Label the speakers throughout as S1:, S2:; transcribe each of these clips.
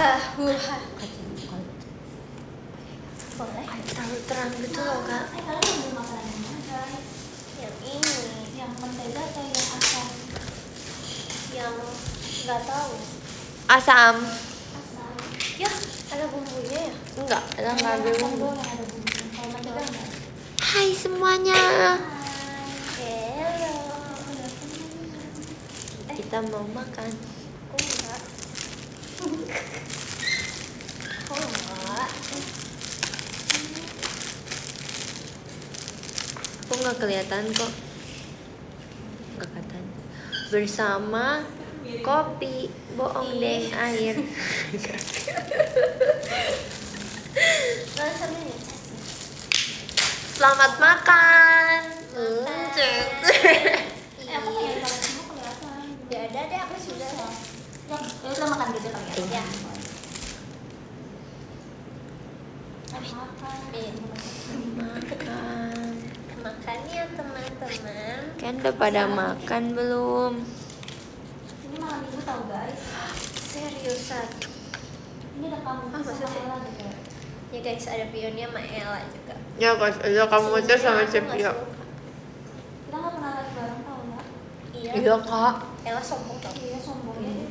S1: Boleh.
S2: Terlalu terang gitu loh kak.
S1: Kalian ambil makanan yang mana guys? Yang ini, yang mentega atau yang asam? Yang nggak tahu.
S2: Asam.
S1: Asam. Ya, ada bumbunya ya?
S2: Enggak, ada nggak ada bumbu.
S1: Yang ada bumbunya. Kalau mentega enggak?
S2: Hai semuanya.
S1: Hello.
S2: Kita mau makan.
S1: Kok enggak? Kok enggak?
S2: Aku nggak kelihatan kok. Nggak kelihatan. Bersama kopi, bohong deh air.
S1: Nggak sambil ngecas.
S2: Selamat makan.
S1: Aku pengen banget semua kelihatan. Ya ada deh, aku sudah. Ya, kita makan gitu kali ya. Makan.
S2: Makan.
S1: Makan ya teman-teman.
S2: Kan udah pada makan belum?
S1: Ini malam minggu tau guys.
S2: Seriusan?
S1: Ini ada kamu
S2: masa
S1: sama
S2: sih?
S1: Ella juga.
S2: Ya guys, ada pionnya sama Ella juga.
S3: Ya guys, ada kamu aja sama
S2: Aku
S3: Cep
S2: nggak
S3: ya.
S2: suka.
S1: Kita nggak pernah live bareng tau nggak?
S2: Iya.
S3: Iya kak.
S2: Ella sombong tau.
S1: Iya sombong ya.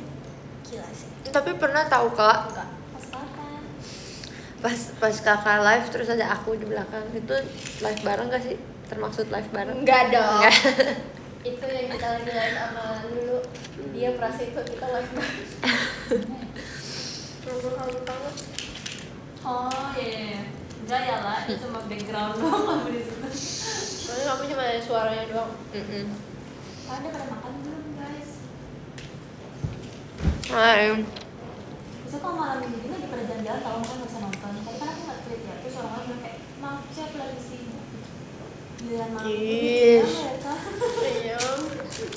S2: Gila sih.
S3: Tapi pernah tahu kak,
S2: Enggak.
S1: Pas kapan?
S3: pas kakak live terus ada aku di belakang, itu live bareng gak sih? Termaksud live bareng?
S2: Enggak dong.
S3: Enggak.
S2: Itu yang kita lagi live sama Lulu. Dia merasa itu kita live bareng. Halu banget.
S1: Oh iya. Enggak ya lah, itu cuma background doang kamu di situ.
S2: Soalnya kamu cuma ada suaranya doang.
S1: Ada pada makan belum guys?
S3: Hai.
S1: Bisa kalau malam minggu gini lagi pada jalan-jalan kalau kan nggak bisa nonton. Tadi kan aku nggak tweet ya, terus orang-orang bilang kayak maaf siapa lagi sibuk. Giliran malam minggu
S3: Yes.
S1: ya mereka.
S2: Iya.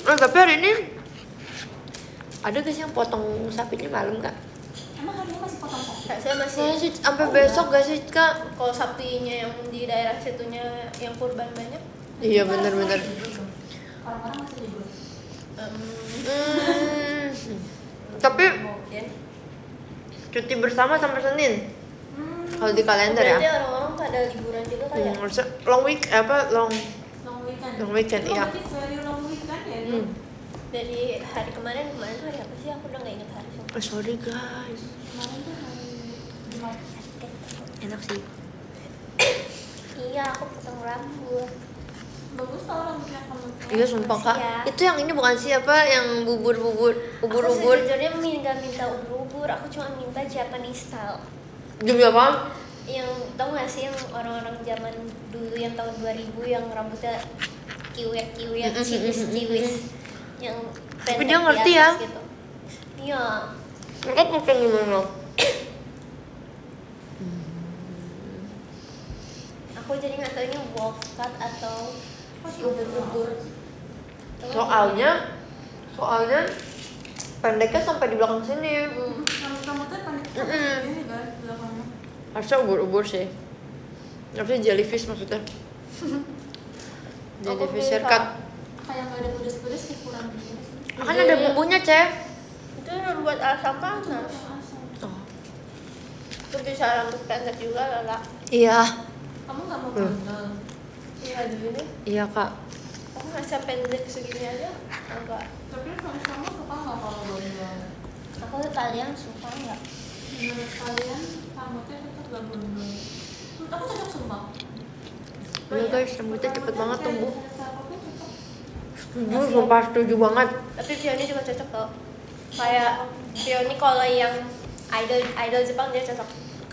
S3: Oh, tapi hari ini ada gak sih yang potong sapinya malam kak?
S1: Emang hari ini masih potong sapi?
S2: Saya masih
S3: Masih sampai besok gak sih kak?
S2: kalau sapinya yang di daerah situnya yang kurban banyak.
S3: Iya benar-benar.
S1: Orang-orang masih libur.
S3: Tapi
S2: Mungkin.
S3: cuti bersama sampai Senin. Kalau di kalender
S2: Berarti
S3: ya.
S2: orang-orang pada liburan juga kali ya.
S3: Long week long
S1: Long weekend.
S3: Long weekend, iya.
S1: Berarti very long weekend ya itu.
S2: Dari hari kemarin tuh hari apa sih? Aku udah nggak ingat hari sama.
S3: Sorry guys.
S1: Kemarin tuh hari Jumat.
S3: Enak sih.
S2: Iya, aku potong rambut.
S1: Bagus tau rambutnya kamu.
S3: Iya sumpah kak.
S2: Makasih ya.
S3: Itu yang ini bukan siapa yang bubur-bubur.
S2: Aku
S3: Ubur-ubur.
S2: sejujurnya nggak minta ubur-ubur, aku cuma minta Japanese style.
S3: Demi apa?
S2: Yang tau gak sih yang orang-orang zaman dulu yang tahun 2000 yang rambutnya kiwet-kiwet, ciwis-ciwis, yang
S3: Tapi
S2: pendek
S3: dia
S2: di
S3: ngerti
S2: atas
S3: ya.
S2: gitu. Iya.
S3: Mereka pakai gimana?
S2: Aku jadi nggak tahu ini wolf cut atau si ubur-ubur.
S3: Soalnya pendeknya sampai di belakang sini.
S1: Rambutnya pendek ini guys belakangnya.
S3: Harusnya ubur-ubur sih. Harusnya jellyfish maksudnya. Jellyfish
S2: pilih,
S3: haircut.
S1: Kayak nggak ada pedes-pedes sih kurang gitu sih.
S3: Kan ada bumbunya, Ceh.
S2: Itu buat asam panas.
S3: Oh.
S2: Itu bisa rambut pendek juga lala.
S3: Iya.
S1: Kamu nggak mau gondol?
S2: Iya dulu deh.
S3: Iya, Kak.
S2: Aku masa pendek segini aja enggak.
S1: Tapi kamu suka nggak kalau gondol?
S2: Aku kalian suka nggak?
S1: Menurut kalian rambutnya cocok nggak gondol? Menurut aku cocok sumpah.
S3: Iya, guys, rambutnya cepet banget
S1: Kayak
S3: tumbuh.
S1: ada siapapun cocok.
S3: Sumpah setuju banget.
S2: Tapi Vioni juga cocok tau. Kayak Vioni kalau yang idol Jepang dia cocok.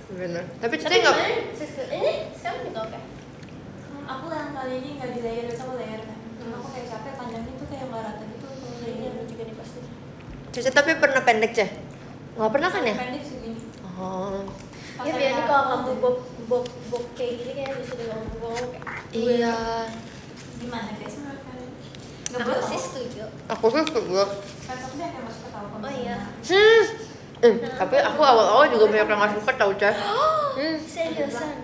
S3: Bener. Tapi
S2: Tapi
S3: Ceh nggak.
S2: kemarin ini sekarang juga oke.
S1: Aku yang kali ini nggak di layer, biasa aku layer kan. Aku kayak capek panjangnya tuh kayak nggak rata gitu. Kalau
S2: Ini
S1: layer
S2: ada juga nih pasti.
S3: Cece tapi pernah pendek, Ceh? Nggak pernah kan ya?
S1: pendek segini.
S3: Oh.
S2: Ya Vioni kalau kamu bob kayak gini kayak bisa dengan bob.
S3: Iya.
S1: Gimana guys menurut kalian? Nggak
S2: Aku
S1: boleh
S2: sih
S1: sih.
S2: setuju.
S3: Aku sih setuju.
S1: Konsepnya kayak masuk ke tahu kamu.
S2: Oh iya.
S3: Tapi aku awal-awal juga banyak yang nggak suka tau, Ceh.
S2: Seriusan.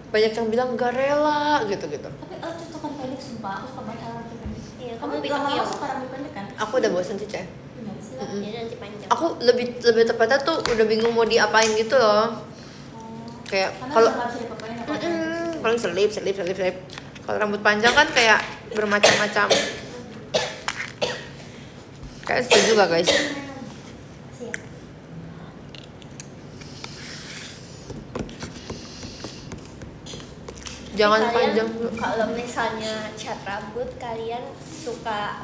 S3: Banyak yang bilang nggak rela gitu-gitu.
S1: Tapi cocokan pendek sumpah. Aku suka banget rambut pendek.
S2: Iya,
S1: Kamu
S2: kamu
S1: bilang
S2: bilang
S1: kamu suka rambut pendek kan?
S3: Aku udah bosan sih, Ceh.
S1: Benar sih. lah.
S2: Jadi nanti panjang.
S3: Aku lebih tepatnya tuh udah bingung mau diapain gitu loh. Kayak
S1: Karena
S3: kalau
S1: nggak bisa dipapain apa-apa.
S3: paling selip. Kalau rambut panjang kan kayak bermacam-macam. Kayak setuju gak guys?
S2: Siap.
S3: Jangan
S2: Kalian
S3: panjang dulu.
S2: Kalau misalnya cat rambut kalian suka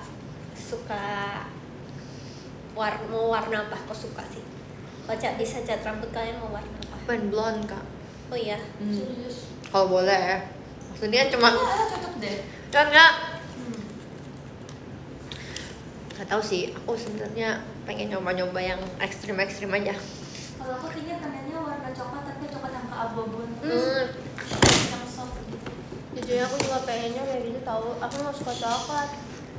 S2: mau warna apa? Kok suka sih? Kalau bisa cat rambut kalian mau warna apa?
S3: Pengen blonde kak.
S2: Oh iya.
S1: Serius.
S3: Kalau boleh ya. Maksudnya cuma
S1: Iya, cocok deh.
S3: kan nggak? Gak tahu sih. Aku sebenarnya pengen nyoba yang ekstrim aja.
S1: Kalau aku kayaknya pengennya warna coklat tapi coklat yang keabu-abu. Yang soft gitu.
S2: Jujur aku juga pengennya kayak gitu tahu. Aku nggak suka coklat.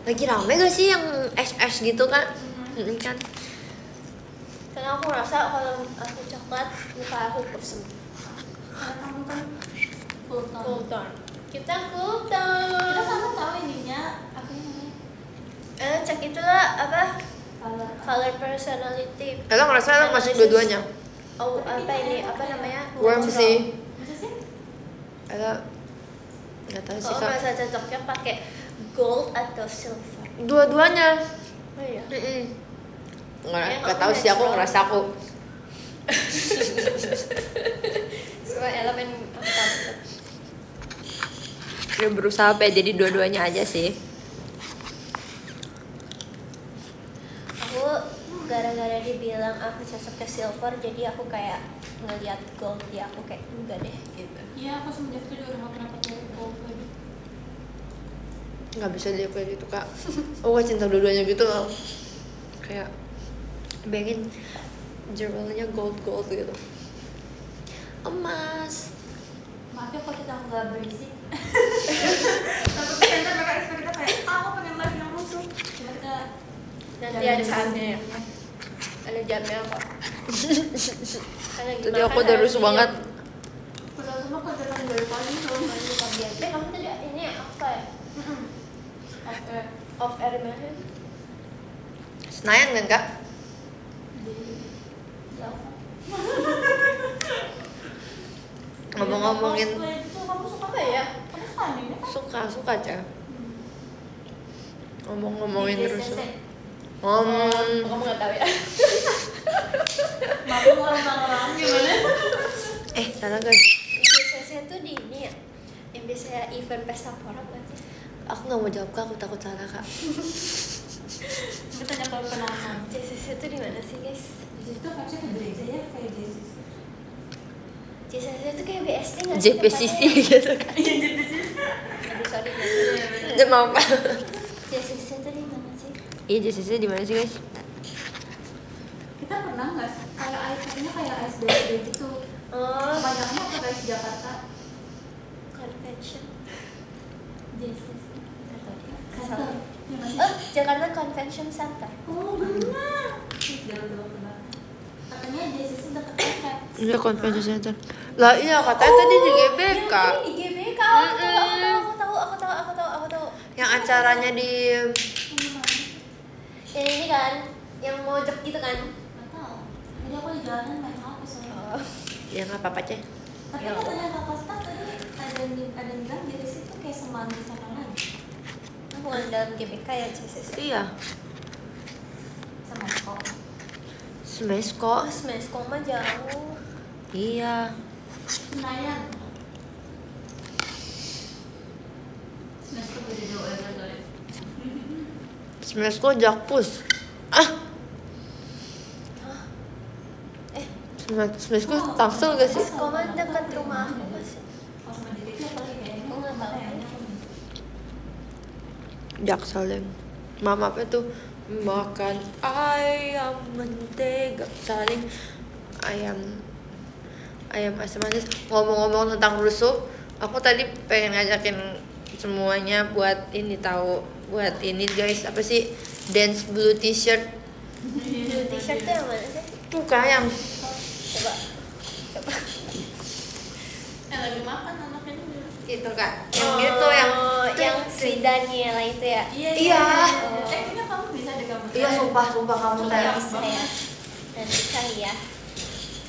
S3: Lagi rame gak sih yang es gitu kan? Kan?
S2: Karena aku ngerasa kalau aku coklat muka aku kusam.
S1: Karena kamu kan full tone.
S2: Cool tone. Kita cool
S1: Kita
S2: tone.
S1: sama tahu ininya apa ini namanya?
S2: Cek itulah apa?
S1: Color.
S2: Color personality.
S3: Ella ngerasa Ella masuk dua-duanya.
S2: Oh apa ini apa namanya?
S3: Warm
S2: Natural.
S3: sih.
S1: Masa sih?
S3: Ella nggak tahu sih
S2: Kalau
S3: kak.
S2: merasa cocoknya pakai gold atau silver.
S3: Dua-duanya.
S2: Oh iya.
S3: Nggak tahu sih, aku ngerasa aku
S2: Semua elemen apa?
S3: ya berusaha apa jadi dua-duanya aja sih.
S2: Aku gara-gara dibilang aku cocok ke silver, jadi aku kayak ngeliat gold di aku kayak enggak deh gitu.
S1: Iya, aku semenjak itu juga nggak pernah pakai gold lagi.
S3: Nggak bisa dia kayak gitu kak. Aku gak cinta dua-duanya gitu loh. Kayak pengen jewelnya gold gitu. Emas.
S1: Maaf ya kalau kita nggak berisik. Tapi kita mereka expect kita kayak, aku pengen live yang rusuh. Cuma kita
S2: Nanti ada saatnya ya. Ada jamnya kok. Karena
S3: Tadi aku udah rusuh banget.
S1: Padahal semua kerjaan dari pagi belum lagi pagi.
S2: Kamu tadi ini apa ya?
S1: Oke.
S2: Off air mana?
S3: Senayan kan kak? Ngomong-ngomongin
S1: Itu kamu suka
S2: Apa ya?
S1: Kamu suka anime kan?
S3: suka aja. Ngomong-ngomongin
S2: Di
S3: rusuh.
S2: JCC.
S3: Ngomong.
S2: Kamu nggak tahu ya?
S1: Malu orang-orang gimana?
S3: Salah guys.
S2: JCC tuh di ini ya, yang biasanya event pesta pora berarti.
S3: Aku nggak mau jawab kak, aku takut salah kak.
S1: Kita tanya kalau kenangan.
S2: JCC tuh di mana sih guys?
S1: Di situ vibes-nya ke gereja ya, kayak Jesus.
S2: JCC tuh kayak BSD nggak sih?
S3: JPCC gitu kan.
S1: Iya, Jesus.
S2: Aduh sorry.
S3: Maaf.
S2: JCC tuh di mana sih?
S3: Iya JCC di mana sih guys?
S1: Kita pernah nggak sih? Kayak itemnya kayak SBD gitu.
S2: Oh,
S1: Banyaknya apa guys Jakarta?
S2: convention.
S1: Jesus.
S2: Salah.
S1: Iya nggak sih?
S2: Oh, Jakarta Convention Center.
S1: Oh benar. Jangan dulu benar. Katanya Jesus dekat efek.
S3: Iya convention center. Lah iya katanya tadi di GBK.
S2: Di GBK. Aku tahu.
S3: Yang acaranya di
S2: Yang ini kan, yang mojok gitu kan?
S1: Nggak tahu. Jadi aku di jalanan main HP soalnya.
S3: ya nggak apa-apa ceh.
S1: Tapi katanya kakak staff tadi ada yang bilang di situ kayak semanggi sama lagi.
S2: Bukan dalam GBK ya JCC.
S3: Iya.
S1: Sama kok.
S3: Smesko.
S2: Oh, Smesco mah jauh.
S3: Iya.
S1: Senayan. Semester beda jauh ya guys.
S3: Smesko Jakpus. Smesko Tangsel gak sih?
S2: Smesco mah dekat rumah aku masih.
S1: Oh sama diri itu apalagi kayaknya.
S2: Aku nggak tahu.
S3: Jaksel yang mama apa tuh makan ayam mentega saling ayam asam manis. Ngomong-ngomong tentang rusuh, aku tadi pengen ngajakin semuanya buat ini tahu, buat ini guys, apa sih, dance blue t-shirt.
S2: Blue t-shirt tuh yang mana sih?
S3: Tuh kak yang
S2: Coba.
S1: Lagi makan anaknya dulu.
S3: gitu kak, yang gitu yang
S2: yang si Daniela itu ya.
S3: Iya.
S1: Kayaknya kamu bisa deh kamu.
S3: Iya, sumpah kamu
S2: Iya
S3: teh.
S2: bisa ya. Nanti kali ya.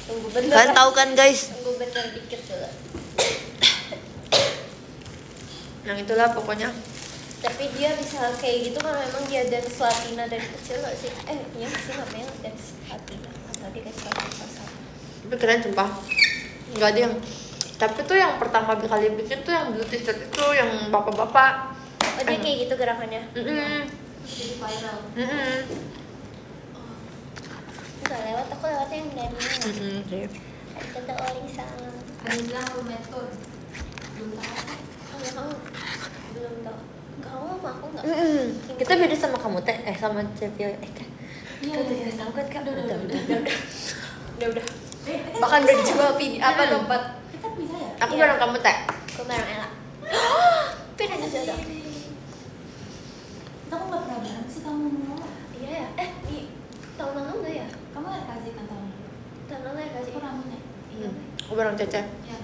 S2: Tunggu bentar.
S3: Kalian tahu kan guys?
S2: Tunggu bentar dikit dulu.
S3: Yang itulah pokoknya.
S2: Tapi dia bisa kayak gitu kan memang dia dari Latina dari kecil gak sih? Iya sih namanya dari Latina atau dia dari Latina.
S3: Tapi keren sumpah. Enggak ada yang. Tapi tuh yang pertama kali bikin tuh yang blue t-shirt itu yang bapak-bapak.
S2: Oh dia kayak gitu gerakannya?
S1: Jadi viral.
S2: Enggak lewat, aku lewatnya yang Daniela.
S3: Iya.
S2: Kita orang sama.
S1: Ada yang bilang aku metode. Belum tahu.
S2: Oh ya kamu belum tau. Kamu sama aku nggak?
S3: Kita beda sama kamu teh, sama Cepio kan.
S1: Iya,
S3: Kan
S1: iya.
S3: tahu kan kak.
S2: Udah.
S3: Bahkan udah dicoba video apa tempat.
S1: Kita bisa ya?
S3: Aku
S2: Iya.
S3: bareng kamu teh.
S2: Aku bareng Ella. Beda aja dong.
S1: Kita kok nggak pernah bareng sih kamu mau?
S2: Iya ya. Di tahun lalu nggak ya?
S1: Kamu ada kasih kan tahun lalu?
S2: Tahun lalu ya kasih.
S1: Aku rambutnya.
S2: Iya.
S3: Aku bareng Cece.
S1: Ya.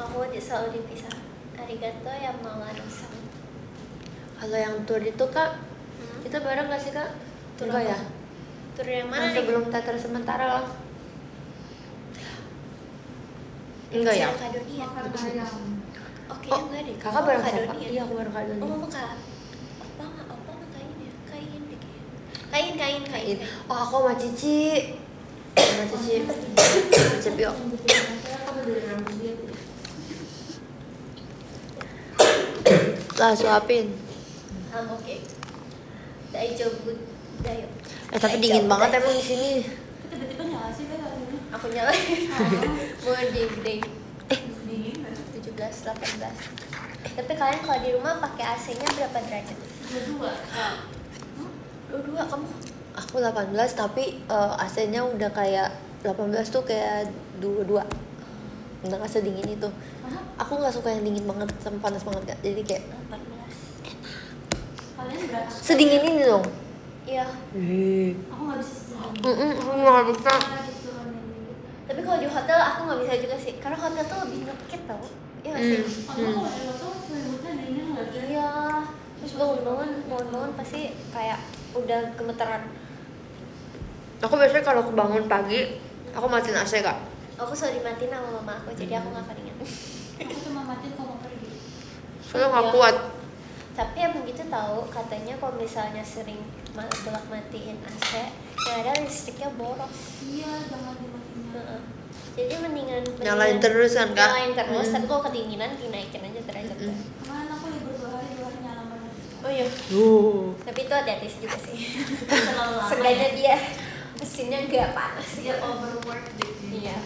S2: Aku selalu dipisah. Arigato yang mau san.
S3: Kalau yang tour itu kak, kita bareng gak sih kak?
S2: Tour
S3: Enggak
S2: apa?
S3: ya?
S2: Tur yang mana
S3: Yang
S2: nih?
S3: sebelum teater sementara lah. Enggak ya?
S2: Kak Doni ya?
S1: Makan ayam.
S2: Oke,
S3: Oh,
S2: enggak deh.
S3: kakak bareng
S2: Kak
S3: siapa?
S2: Doni ya?
S3: Iya, aku bareng Kak Doni.
S2: Oh, Kak. Apa kain ya? Kain deh kayaknya. Kain.
S3: Oh, aku sama Cici. Sama Cici. Cepio.
S1: Kamu dari rambut dia tuh.
S3: Lah suapin.
S2: Oke. Daijoubu dayo.
S3: Tapi dingin banget emang di sini.
S1: Tiba-tiba nyala sih kayak ini.
S2: Aku nyalain. More day.
S1: Dingin kan?
S2: 17, 18. Tapi kalian kalau di rumah pakai AC-nya berapa derajat?
S1: Berdua.
S2: 22 kamu?
S3: Aku 18 tapi AC-nya udah kayak 18 tuh kayak 22. Udah gak sedingin itu.
S1: Hah?
S3: Aku gak suka yang dingin banget sama panas banget kak. Jadi kayak
S2: 18.
S1: Kalian berapa?
S3: sedingin ini dong.
S2: Iya.
S1: Aku nggak bisa sedingin.
S3: Aku gak bisa.
S1: Gitu kan.
S2: Tapi kalau di hotel aku nggak bisa juga sih. Karena hotel tuh lebih ngekit tau. Iya nggak sih?
S1: Aku kalau ada waktu selimutnya dingin nggak sih?
S2: Iya. Terus bangun pasti kayak udah gemeteran.
S3: Aku biasanya kalau aku bangun pagi, aku matiin AC kak.
S2: Aku selalu dimatiin sama mama aku, jadi aku nggak keringat.
S1: Aku cuma matiin kalau mau pergi.
S3: Soalnya gak
S2: Iya.
S3: kuat.
S2: Tapi emang gitu tahu, katanya kalau misalnya sering bolak matiin AC, yang ada listriknya boros.
S1: Iya, jangan dimatiin.
S2: Heeh. Jadi mendingan
S3: Nyalain terus kan kak?
S2: Nyalain terus, tapi kalau kedinginan dinaikin aja derajatnya.
S1: Kemarin aku libur 2 hari nyala banget.
S2: Oh iya. Tapi itu hati-hati juga sih.
S1: Terlalu lama.
S2: Seenggaknya dia mesinnya nggak panas.
S1: Dia overwork deh.
S2: Iya.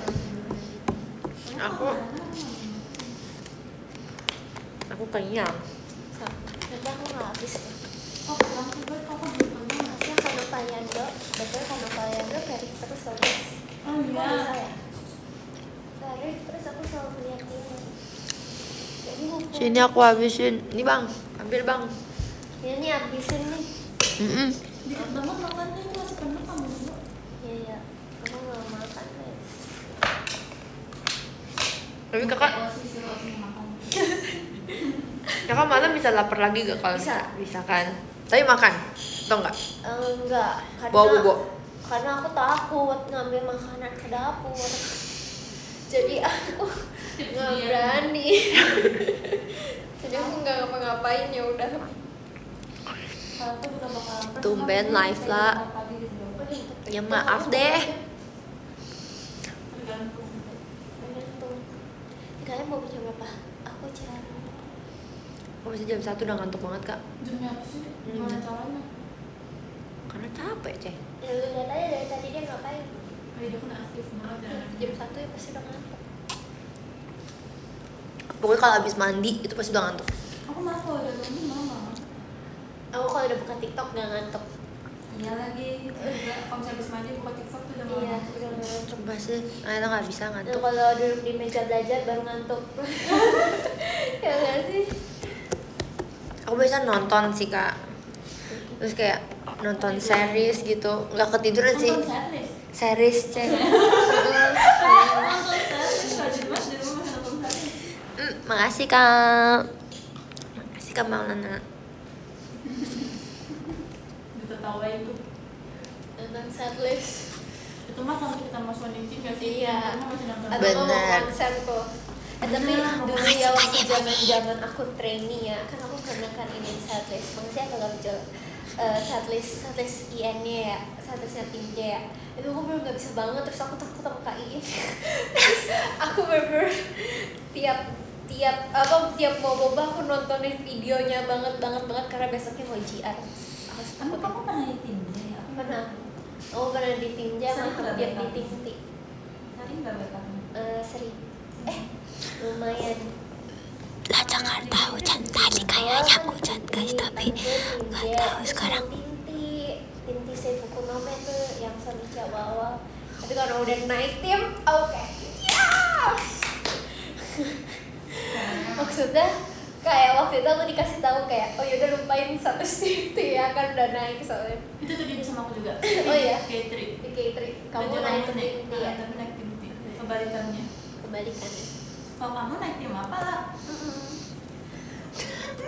S3: Aku kenyang.
S2: Tapi aku nggak habis ya.
S1: Oh, kurang juga aku belum pernah.
S2: Masih kalau Payando, betul kalau Payando dari terus terus.
S1: Oh
S2: Kok
S1: iya.
S2: bisa ya? Dari terus aku selalu melihat dia. Jadi aku
S3: Sini aku habisin. Ini bang, ambil bang.
S2: ya nih habisin nih.
S1: Dikit banget makannya ini masih penuh kamu dulu.
S2: Iya ya, aku nggak makan guys.
S3: Tapi kakak,
S1: Osis makan.
S3: kakak malam bisa lapar lagi gak kalau
S2: Bisa.
S3: bisa kan? Tapi makan, atau enggak?
S2: Enggak, karena
S3: Bawa bobo.
S2: karena aku takut ngambil makanan ke dapur. Jadi aku nggak berani. Jadi aku nggak ngapa-ngapain ya udah.
S1: Kalau aku juga bakal lapar.
S3: Tumben
S1: Cuma
S3: live
S1: bisa
S3: lah.
S1: makan pagi gitu doang.
S3: Ya maaf deh.
S1: Tergantung.
S2: Tergantung. Kalian mau jam berapa? Aku jam.
S3: Aku bisa jam 1 udah ngantuk banget kak.
S1: Jamnya apa sih? Gimana caranya?
S3: Karena capek ceh.
S2: Ya lu lihat aja dari tadi dia ngapain.
S1: Oh, dia kan aktif banget ya.
S2: Jam 1 ya pasti udah ngantuk.
S3: Pokoknya kalau habis mandi itu pasti udah ngantuk.
S1: Aku malah kalau udah bangun mama.
S2: Aku kalau udah buka TikTok nggak ngantuk.
S1: Iya lagi. Juga kalau misalnya habis mandi buka TikTok tuh udah
S2: Iya,
S1: malam.
S2: udah ngantuk.
S3: Coba sih, Aina nggak bisa
S2: Nah,
S3: ngantuk.
S2: kalau duduk di meja belajar baru ngantuk. Ya nggak sih?
S3: Aku biasa nonton sih kak. Terus kayak nonton series gitu, nggak ketiduran sih.
S1: Nonton series.
S3: Series ceh.
S1: Nonton series. Rajin banget di rumah masih nonton series.
S3: Makasih kak. Kemana?
S1: Ditertawain tuh.
S2: Tentang setlist.
S1: Itu mah kalau kita mau Sonichi gak sih?
S2: Iya.
S1: Kita masih nonton.
S2: Atau mau
S3: Bener.
S2: konser tuh. Tapi dulu ya waktu zaman aku trainee ya, kan aku pernah kan ini setlist. Maksudnya aku gak betul setlist IN-nya ya, setlistnya tim J ya. Itu aku bener gak bisa banget, terus aku takut sama Kak Iin. Terus aku bener tiap mau boba aku nontonin videonya banget karena besoknya mau JR.
S1: Kamu pernah di tim J? Aku
S2: Pernah. Aku pernah di tim J sama
S1: Sering nggak
S2: dia di
S1: backup?
S2: tim T.
S1: Sering nggak backup?
S2: Sering. Lumayan.
S3: Lah Jakarta hujan tadi kayaknya hujan guys, tapi nggak tahu sekarang.
S2: Tim Seifuku no Me tuh yang Sonichi awal-awal. Tapi kalau udah naik tim, oke. Yes. Maksudnya kayak waktu itu aku dikasih tahu kayak, oh yaudah lupain satu tim ya kan udah naik soalnya.
S1: Itu terjadi sama aku juga.
S2: Oh iya.
S1: K3.
S2: Di K3 kamu naik ke tim T ya?
S1: Tapi naik tim T. Kebalikannya.
S2: Kebalikannya.
S1: Kalau kamu naik tim apa lah?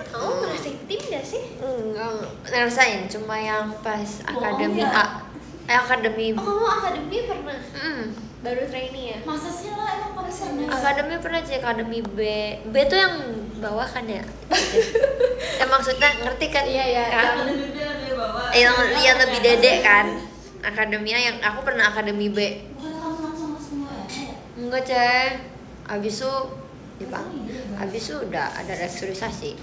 S2: Kamu ngerasain tim gak sih?
S3: Enggak ngerasain, cuma yang pas akademi
S1: ya?
S3: akademi.
S2: Oh kamu akademi pernah? Baru trainee ya?
S1: Masa sih lah emang konsernya?
S3: Akademi pernah sih, akademi B. B tuh yang bawah kan ya? Ya maksudnya ngerti kan?
S2: Iya,
S3: Kan?
S1: Dia bawa.
S3: Yang lebih dedek kan? Akademia yang aku pernah akademi B.
S1: Bukan kamu langsung masuk semua ya?
S3: Enggak ceh. Abis itu abis itu udah ada restrukturisasi.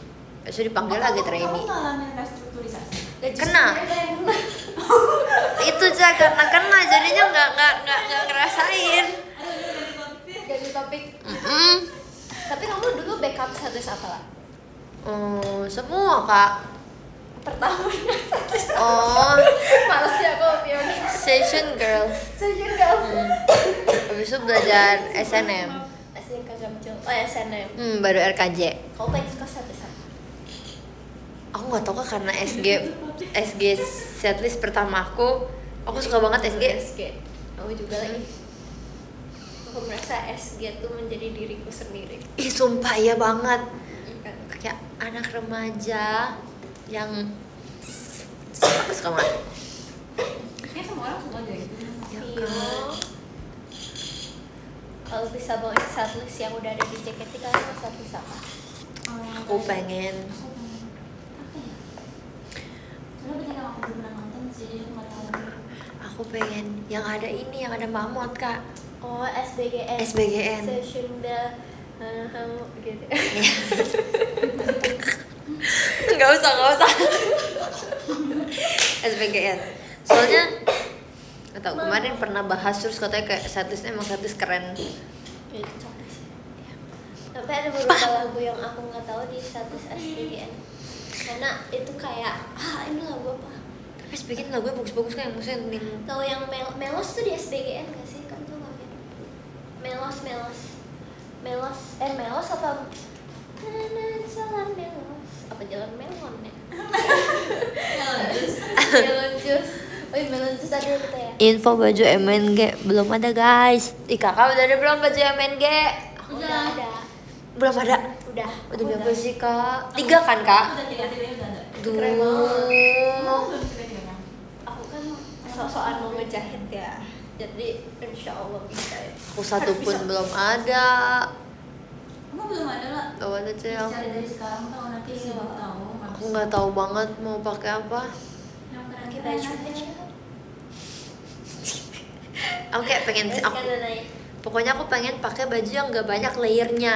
S3: Abis itu dipanggil lagi
S1: Kamu
S3: trainee.
S1: ngalamin restrukturisasi?
S3: Kena. Itu ceh karena kena jadinya nggak ngerasain.
S2: Ganti topik. Tapi kamu dulu backup setlist apa lah?
S3: Semua kak.
S2: Pertamanya setlist.
S3: Oh,
S2: Males ya aku pionir.
S3: session girl.
S2: Session girls.
S3: Habis itu belajar SNM.
S2: SNM kagak muncul. Oh SNM.
S3: Baru RKJ.
S2: Kamu paling suka setlist apa?
S3: Aku nggak tahu kak karena SG setlist pertama aku suka banget SG.
S2: Aku juga lagi. Aku merasa SG tuh menjadi diriku sendiri.
S3: Ih sumpah iya banget.
S2: Kan?
S3: Kayak anak remaja yang aku suka banget.
S1: Kayaknya semua orang suka aja gitu.
S3: Ya
S2: Vio.
S3: kan?
S2: Kalau bisa bawain setlist yang udah ada di JKT kalian mau setlist apa?
S3: Aku pengen
S1: Apa ya? Soalnya banyak yang aku belum pernah nonton sih, jadi aku nggak tahu.
S3: Aku pengen yang ada ini, yang ada Mamot kak.
S2: Oh SBGN.
S3: SBGN.
S2: Session Bell. Gitu.
S3: Nggak usah. SBGN. Soalnya nggak tahu kemarin pernah bahas terus katanya kayak setlistnya emang setlist keren.
S2: Itu cocok sih. Tapi ada beberapa lagu yang aku nggak tahu di status SBGN. Karena itu kayak ini lagu apa?
S3: Tapi SBGN lagunya bagus-bagus kan, yang maksudnya yang
S2: Tahu yang Melos tuh di SBGN nggak sih? Kan tuh nggak Melos apa? Jalan Melos apa jalan melon ya? Melon jus. Oh iya, melon jus ada gitu ya?
S3: info baju MNG belum ada guys. Kakak udah ada belum baju MNG?
S2: Udah ada.
S3: Belum ada.
S2: Udah.
S3: Udah berapa sih kak? 3 kan kak?
S1: Udah tiga-tiganya udah ada.
S3: Duh.
S2: Keren banget.
S1: Belum tiga-tiganya.
S2: Aku kan sok-sokan mau ngejahit ya. Jadi insya Allah bisa ya.
S3: Aku satu pun belum ada.
S1: Kamu belum ada lah.
S3: Belum ada cel.
S1: Cari dari sekarang tahu nanti sih baru tahu.
S3: Aku nggak tahu banget mau pakai apa.
S1: Yang
S2: Pakai
S1: keren-keren
S2: baju
S1: aja.
S2: aja.
S3: Aku kayak pengen
S2: Terus
S3: aku,
S2: kan naik.
S3: pokoknya aku pengen pakai baju yang nggak banyak layernya.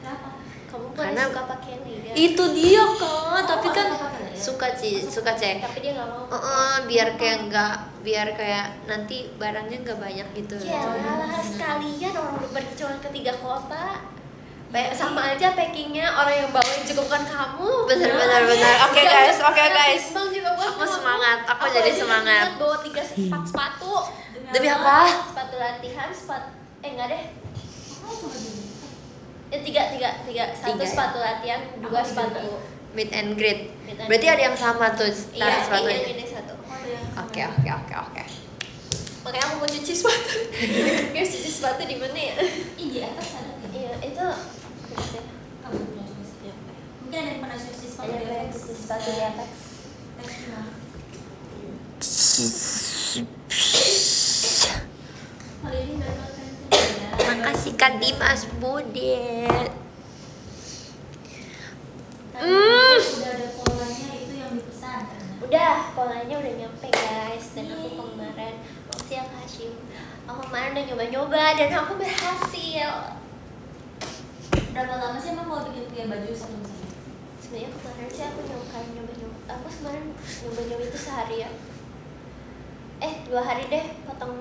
S1: Kenapa?
S2: Kamu kan
S3: Karena-
S2: suka pakai layer.
S3: Itu dia kak. Tapi kan
S1: kamu pakai layer?
S3: suka cek.
S2: Tapi dia nggak mau.
S3: Biar kayak nanti barangnya nggak banyak gitu.
S2: Ya lah sekalian orang udah pergi cuma ke 3 kota. Sama aja packingnya orang yang bawain juga bukan kamu.
S3: Benar. Oke guys.
S2: Bang juga buat
S3: Aku
S2: kamu.
S3: semangat, aku jadi
S2: aja
S3: semangat.
S2: ingat bawa 4 sepatu.
S3: Demi apa?
S2: Sepatu latihan, enggak deh.
S1: Kamu cuma dulu.
S2: Tiga. Satu
S3: Tiga, ya?
S2: sepatu latihan, 2 sepatu.
S3: Meet and greet.
S2: Meet and
S3: Berarti
S2: greet.
S3: ada yang sama tuh
S2: Iya,
S3: taruh sepatunya.
S2: ini satu.
S1: Oh, ada yang sama.
S3: Oke.
S2: Makanya aku mau cuci sepatu. Guys, cuci sepatu di mana ya?
S1: Ih, di atas ada.
S2: Iya, itu
S1: Kamu punya Swiss. Mungkin ada yang pernah Swiss
S2: ada di sepatu di atas.
S1: Kali ini nggak makan ya.
S3: Makasih Kak Dimas Budet.
S1: Udah ada polanya itu yang dipesan kan?
S2: Udah, polanya udah nyampe guys. Dan aku kemarin, makasih ya Kak Hashim. Aku kemarin udah nyoba-nyoba dan aku berhasil.
S1: Berapa lama sih emang mau bikin kayak baju sebelum sini?
S2: Sebenarnya kemarin sih aku nyoba-nyoba. Aku kemarin nyoba-nyoba itu sehari ya. 2 hari deh, potong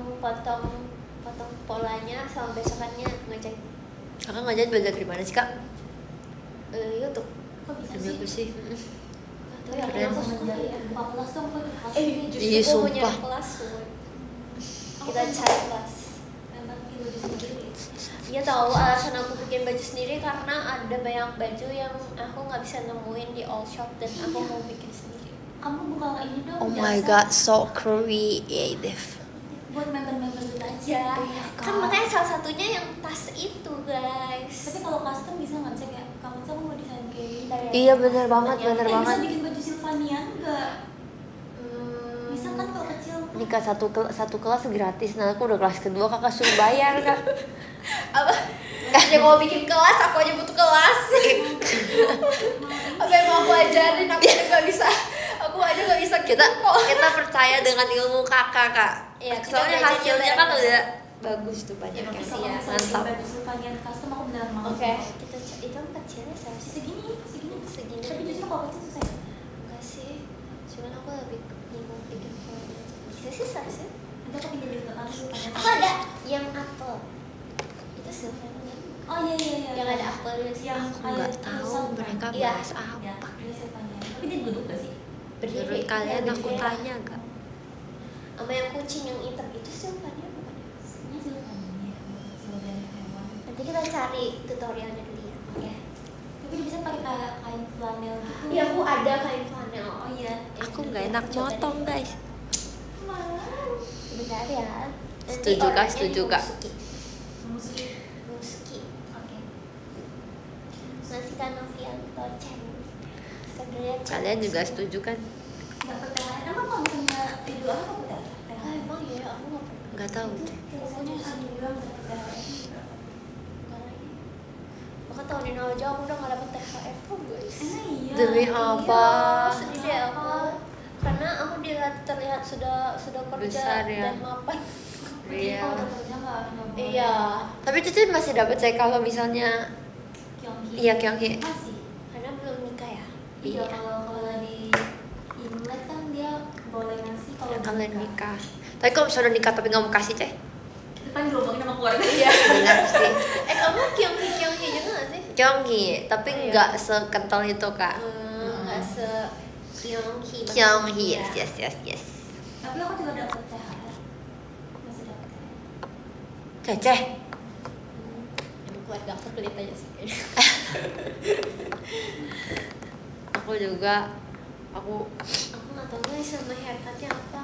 S2: polanya sama besokannya ngejahit.
S3: Kakak ngajak belajar dari mana sih Kak?
S2: YouTube.
S1: Kok bisa
S3: Demi aku
S1: sih?
S3: sih.
S2: Tapi aku
S3: Keren.
S2: aku suka ya.
S1: 14 dong gue berhasil.
S2: Justru
S3: Iya,
S2: gue punya
S3: sumpah.
S2: kelas tuh. Kita cari kelas.
S1: Emang bikin baju sendiri.
S2: Dia tahu alasan aku bikin baju sendiri karena ada banyak baju yang aku nggak bisa nemuin di all shop dan aku mau bikin sendiri.
S1: Kamu buka ini dong.
S3: Oh my god, so creative.
S1: Buat member-member kita aja.
S2: Ya,
S3: Iya,
S2: kan
S3: Kak.
S2: makanya salah satunya yang tas itu guys.
S1: Tapi kalau custom bisa nggak bisa kayak kamu tuh mau desain kayak gini.
S3: Iya, bener banget, bener
S1: Bisa
S3: banget.
S1: bikin baju Sylvania enggak? Bisa kan kalau kecil?
S3: Nikah satu kelas gratis, nah aku udah kelas kedua kakak suruh bayar Kak.
S2: Apa? Ya mau bikin kelas, aku aja butuh kelas. Apa yang mau aku ajarin, aku aja nggak bisa. Aku aja nggak bisa
S3: kita percaya dengan ilmu kakak Kak.
S2: Iya, kita
S3: Soalnya
S2: belajar
S3: hasilnya
S2: dari
S3: kan
S2: kakak.
S3: udah bagus tuh banyak
S2: Ya,
S3: yang
S2: makasih
S1: Kalau
S2: ya,
S1: misalnya bikin
S3: mantap.
S1: baju Sylvania custom aku beneran mau.
S2: Oke, kita itu kecilnya saya sih
S1: Segini.
S2: segini.
S1: Tapi justru kalau kecil susah ya.
S2: Enggak sih, cuman aku lebih bingung bikin polanya. Bisa sih seharusnya.
S1: Nanti aku pinjam di kamu Sylvania.
S2: Aku ada yang apel. Itu Sylvania.
S1: Oh iya.
S2: Yang ada apelnya sih.
S1: Yang
S3: Aku nggak tahu mereka
S2: Iya.
S3: bahas apa.
S1: Ya, ini Sylvania. Tapi dia duduk gak sih?
S3: Menurut kalian
S2: Iya,
S3: aku
S2: berdiri.
S3: tanya gak?
S2: Sama yang kucing yang hitam itu Sylvania bukan ya?
S1: Ini Sylvania. Sylvania hewan.
S2: Nanti kita cari tutorialnya dulu ya. Oke.
S1: Tapi dia bisa pakai kain flanel gitu.
S2: Iya, aku ada kain flanel.
S1: Oh iya.
S3: Aku nggak enak motong guys.
S2: Sebentar ya. Nanti
S3: Setuju, Kak,
S2: orangnya
S3: setuju, Kak.
S1: Musik.
S2: Muski.
S1: Oke.
S2: Masih kan Novianto Chen. Sebenarnya Chen.
S3: Kalian juga setuju kan?
S1: Nggak pakai. Emang kalau misalnya video apa pakai?
S2: Ah, emang ya, aku nggak pernah.
S3: Nggak tahu.
S1: Biasanya ada juga nggak pakai.
S2: Karena ini bahkan tahun ini aja aku udah nggak dapet THR tuh guys.
S1: Emang iya.
S3: Demi apa?
S2: Sedih deh aku. Karena aku terlihat sudah kerja
S3: Besar ya.
S2: dan mapan.
S3: Iya.
S1: Oh, udah kerja nggak boleh.
S2: Iya.
S3: Tapi Cici masih dapat saya kalau misalnya
S1: Kyunghee.
S3: iya Kyunghee.
S1: Masih.
S2: Karena belum nikah ya.
S1: Iya, kalau lagi Imlek kan dia boleh ngasih kalau
S3: Kalian nikah. Tapi kalau misalnya udah nikah tapi nggak mau kasih teh?
S1: Itu kan diomongin sama keluarga.
S2: Iya.
S3: Benar sih.
S2: Kamu Kyunghee juga nggak sih?
S3: Kyunghee, tapi
S2: Iya.
S3: nggak sekental itu Kak.
S2: Nggak se Kyunghee.
S3: Kyunghee,
S2: Iya.
S3: yes.
S1: Tapi aku juga dapat THR. Masih dapat THR.
S3: Ceceh.
S2: Emang keluarga aku pelit aja sih.
S3: Aku juga. Aku
S2: Aku nggak tahu guys sama haircutnya apa.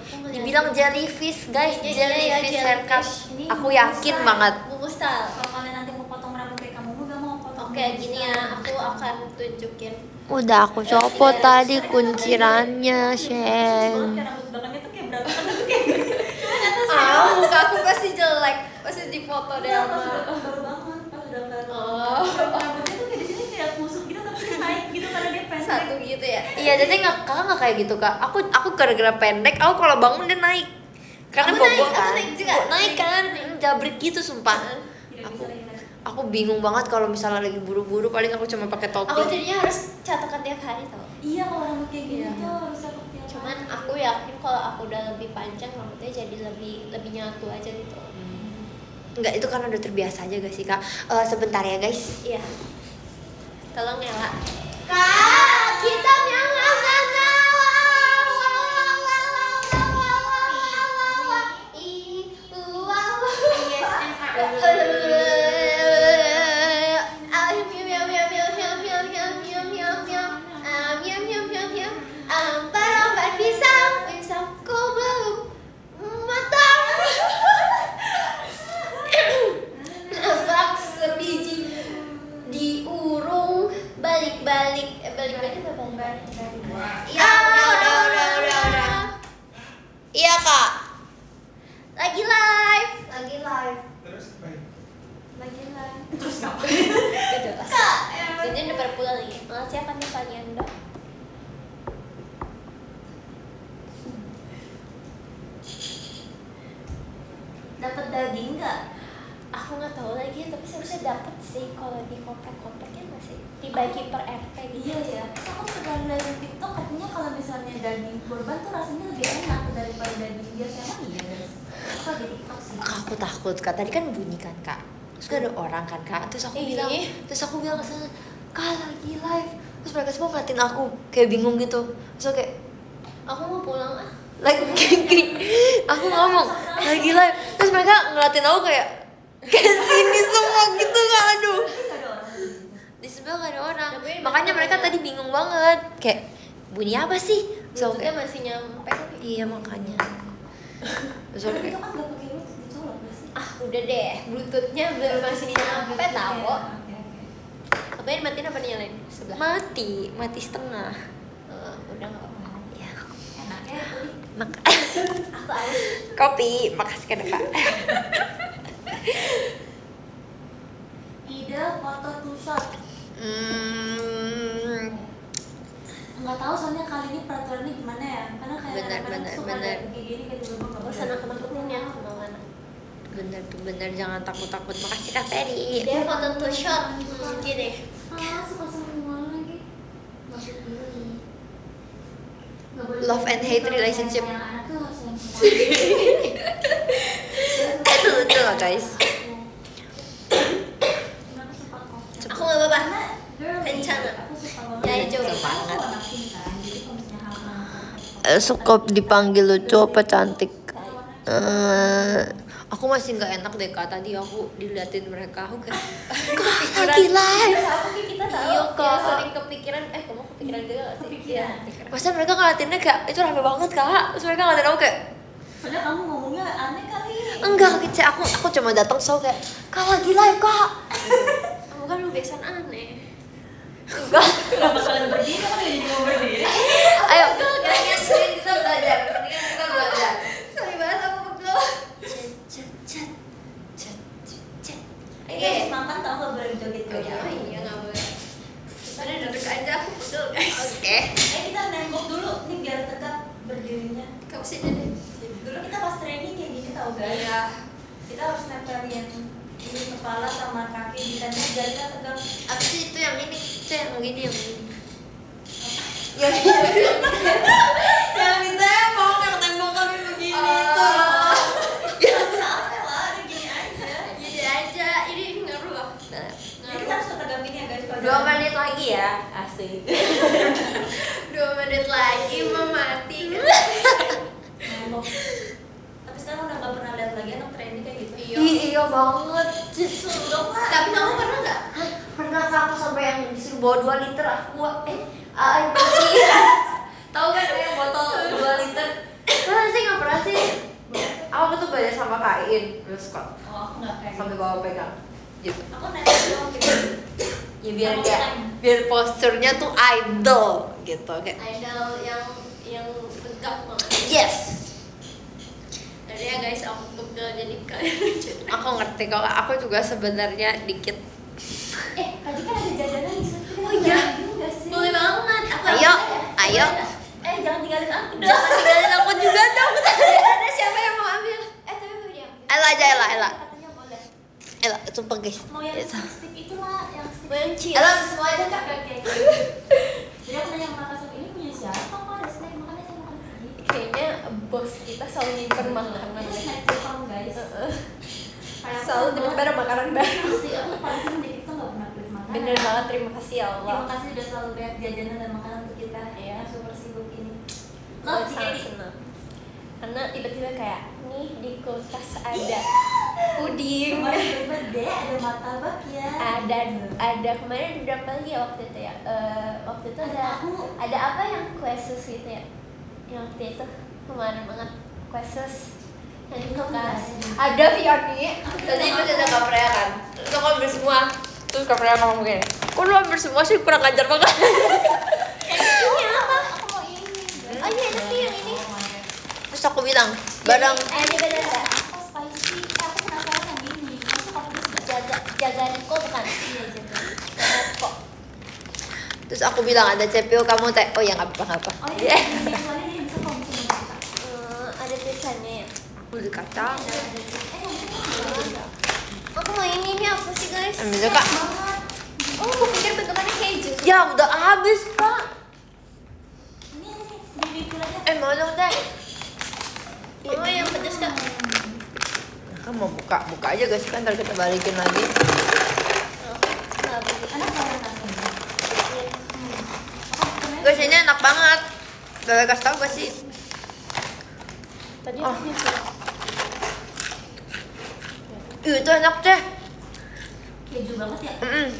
S2: Aku ngeliat
S3: dibilang jellyfish guys,
S2: Iya,
S3: jellyfish
S2: jellyfish.
S3: haircut.
S1: Ini
S3: Aku yakin
S1: style.
S3: banget.
S2: buku style.
S1: Kalau kalian nanti mau potong rambut kayak kamu juga mau potong.
S2: Oke, gini ya, aku akan tunjukin.
S3: Udah aku copot tadi kuncirannya, Shen.
S1: Kayak rambut belakangnya tuh kayak berantakan tuh kayak.
S2: Muka aku pasti jelek, pasti di foto deh
S1: Pas
S2: sama.
S1: udah baru bangun, pas udah baru.
S2: Oh.
S1: Rambutnya tuh kayak di sini kayak kusut gitu tapi dia naik gitu karena dia pendek.
S2: Satu gitu ya.
S3: Iya, jadi kakak nggak kayak gitu Kak. Aku gara-gara pendek, aku kalau bangun dia naik. Karena
S2: Aku naik,
S3: bobo
S2: aku
S3: kan.
S2: naik juga.
S3: Naik kan, jabrik gitu sumpah.
S1: Tidak
S3: Aku
S1: bisa ingat.
S3: aku bingung banget kalau misalnya lagi buru-buru, paling aku cuma pakai topi.
S2: Aku jadinya harus catakan tiap hari tau.
S1: Iya kalau rambut kayak gini
S2: Iya.
S1: tuh harus aku tiap
S2: Cuman
S1: hari.
S2: aku yakin kalau aku udah lebih panjang rambutnya jadi lebih nyatu aja gitu.
S3: Enggak, itu karena udah terbiasa aja gak sih Kak? Sebentar ya guys.
S2: Iya. Tolong ya Kak. Kak, kita balik-balik apa balik? Iya, udah.
S3: Iya kak.
S2: Lagi live.
S4: Terus baik.
S1: Terus ngapain?
S2: Gak jelas. Kak, ini udah pada pulang lagi. Makasih ya nih Pak Nyanda.
S1: Dapat daging nggak?
S2: Aku nggak tahu lagi, tapi seharusnya dapat sih kalau di komplek-kompleknya masih dibagi per RT gitu.
S1: Iya ya. Aku pernah lihat di TikTok katanya kalau misalnya daging kurban tuh rasanya lebih enak daripada daging biasa. Emang iya guys? Aku di TikTok sih.
S3: Aku takut kak. Tadi kan bunyi kan kak. Terus ada orang kan kak. Terus aku bilang ke sana, kak lagi live. Terus mereka semua ngeliatin aku kayak bingung gitu. Terus aku kayak
S2: Aku mau pulang ah.
S3: aku ngomong lagi live. Terus mereka ngeliatin aku kayak sini semua gitu kak. Aduh.
S1: Nggak ada orang di situ.
S3: Di sebelah gak ada orang.
S2: Tapi
S3: Makanya mereka
S2: makanya-
S3: tadi bingung banget. Kayak bunyi apa sih? Terus aku
S2: Bluetoothnya
S3: kayak
S2: masih nyampe tapi
S3: iya makanya. Terus aku
S1: Tapi
S3: kayak
S1: itu kan nggak pakai bluetooth dicolok nggak sih?
S2: udah deh, bluetoothnya belum masih nyampe tahu.
S1: Oke.
S2: Apa yang matiin apa nyalain? Sebelah.
S3: mati setengah.
S2: Udah nggak apa-apa.
S3: Ya.
S1: Enaknya kulit.
S2: Aku aus.
S3: Kopi, makasih kan Pak.
S1: Ide foto two shot. Nggak tahu soalnya kali ini peraturannya gimana ya? Karena kayak kadang-kadang suka
S3: bener.
S1: ada kayak gini kayak tiba-tiba nggak boleh.
S2: Sana temen-temen ya kemana-mana.
S3: Bener jangan takut. Makasih Kak Ferry.
S2: Dia foto two shot. Gini.
S1: Suka sama lagi. Maksud diri. Nggak boleh.
S3: Love and hate relationship.
S1: Yang anak tuh harus yang
S3: Itu lucu loh guys.
S1: Kenapa suka kok?
S2: Aku nggak apa-apa.
S1: Karena girly.
S2: Rencana.
S1: Aku suka
S2: Ya,
S1: banget.
S2: coba.
S1: Aku anak cinta. Jadi kalau misalnya hal-hal
S3: Suka dipanggil lucu apa cantik? Aku masih nggak enak deh kak. Tadi aku diliatin mereka. Aku kayak kak lagi live.
S2: Aku kayak kita tahu.
S3: Iya, Kak.
S2: Ya, sering kepikiran. Kamu kepikiran juga nggak sih?
S1: Kepikiran.
S2: Iya.
S3: Masa mereka ngeliatinnya kayak itu rame banget kak. Terus mereka ngeliatin aku kayak
S1: Padahal kamu ngomongnya aneh kali.
S3: enggak kece. Aku cuma datang so kayak kak lagi live kak.
S2: Kamu kan kebiasaan aneh.
S3: Enggak.
S1: Kenapa kalian berdiri? Kan jadi mau berdiri.
S3: Ayo.
S2: Kayaknya sering kita belajar. Mendingan kita belajar. Sorry banget aku pegel.
S1: Kita habis makan tau gak boleh joget
S2: Oh iya nggak boleh. Udah duduk aja aku pegel guys.
S3: Oke.
S1: Kita nembok dulu nih biar tegak berdirinya.
S2: Kamu sini deh.
S1: Dulu kita pas training kayak gini tau gak?
S2: Iya.
S1: Kita harus nempelin ini kepala sama kaki di tenda biar kita tegak.
S3: Apa sih itu yang ini? Itu yang gini yang ini.
S1: Yang ditembok, yang tembok kami begini tuh. Ya sampai lah, udah gini aja.
S2: Jadi aja. Ini ngaruh loh.
S3: Nah,
S1: Jadi kita harus ketegamin ya guys. kalau
S3: 2
S1: jalan.
S3: menit lagi ya. Asik.
S2: 2 menit lagi mau mati.
S1: Nembok. Tapi sekarang udah gak pernah lihat lagi anak training kayak gitu.
S3: Iya banget.
S1: Sudah lah.
S2: Tapi kamu pernah nggak?
S3: Pernah kak aku sampai yang disuruh bawa 2 liter aqua. Air putih. Tahu kan yang botol 2 liter? Pernah sih nggak pernah sih. Aku tuh belajar sama kain terus kok
S1: Oh, aku gak kayak
S3: sampai
S1: gitu.
S3: bawa pegang gitu.
S1: Aku nembok doang gitu.
S3: Ya biar
S1: Sama
S3: dia
S1: kain.
S3: biar posturnya tuh idol gitu kayak
S2: Idol yang tegak banget.
S3: yes.
S2: Jadi ya guys, aku pegel jadi kalian.
S3: Aku ngerti kok. Aku juga sebenarnya dikit.
S1: Tadi kan ada jajanan di situ.
S2: Oh iya.
S1: Enggak sih?
S2: Boleh banget. Aku
S3: Ayo,
S2: boleh ya?
S3: ayo.
S1: Jangan tinggalin aku dong.
S3: Jangan tinggalin aku juga dong.
S2: Ada siapa yang mau ambil? Tapi mau diambil.
S3: Ella aja Ella.
S1: Katanya boleh.
S3: Ella, sumpah guys.
S1: Mau yang stick itulah, yang stick.
S2: Mau yang cheese.
S3: Ella semua aja kak.
S1: Oke. Jadi aku nanya sama kakak ini punya siapa? Kok ada snack? Makanya saya makan lagi.
S2: Kayaknya bos kita selalu nyimpen makanan.
S1: Itu snack Jepang guys.
S2: Selalu nyimpen makanan baru.
S1: Pasti aku paling sering di kita nggak pernah beli makanan.
S2: Bener banget, terima kasih ya Allah.
S1: Terima kasih udah selalu lihat jajanan dan makanan untuk kita
S2: Iya.
S1: yang super sibuk ini.
S2: Sangat
S1: Love sih
S2: sangat
S1: Kedi.
S2: senang. Karena tiba-tiba kayak nih di kulkas ada puding,
S1: Kemarin birthday ada martabak ya.
S2: ada kemarin berapa lagi ya waktu itu ya? Waktu itu
S1: Ada tahu.
S2: ada apa yang kue sus gitu ya? Yang waktu itu kemarin banget kue sus yang di kulkas. Ada VIP.
S3: Tadi itu ada kapraya kan. Lo kan bersemua. Terus kapraya ngomong gini. Kok lu hampir semua sih kurang ajar banget. bilang barang
S2: Ini beda nggak?
S1: Apa spicy? Aku penasaran yang ini. Masuk aku terus
S2: Jaga Niko bukan? Iya jaga Niko.
S3: terus aku bilang ada CPU kamu teh. Oh ya nggak apa-apa.
S1: Oh
S3: Iya.
S1: iya, soalnya dia bisa kalau misalnya kita.
S2: Ada tulisannya ya.
S3: Aku dikacang.
S2: Aku mau ini apa sih guys?
S3: Ambil kak.
S2: Oh, aku pikir bentukannya keju.
S3: Ya udah habis kak.
S1: Ini di aja.
S3: Mau dong teh.
S2: Oh, yang pedas kak.
S3: Kan mau buka aja guys kan ntar kita balikin lagi.
S2: Nggak begitu.
S1: Anak kalau nasinya.
S3: Guys ini enak banget. Boleh kasih tau gak sih?
S2: Tadi
S3: Oh.
S2: aku nyusul.
S3: Itu enak teh.
S1: Keju banget ya. Enak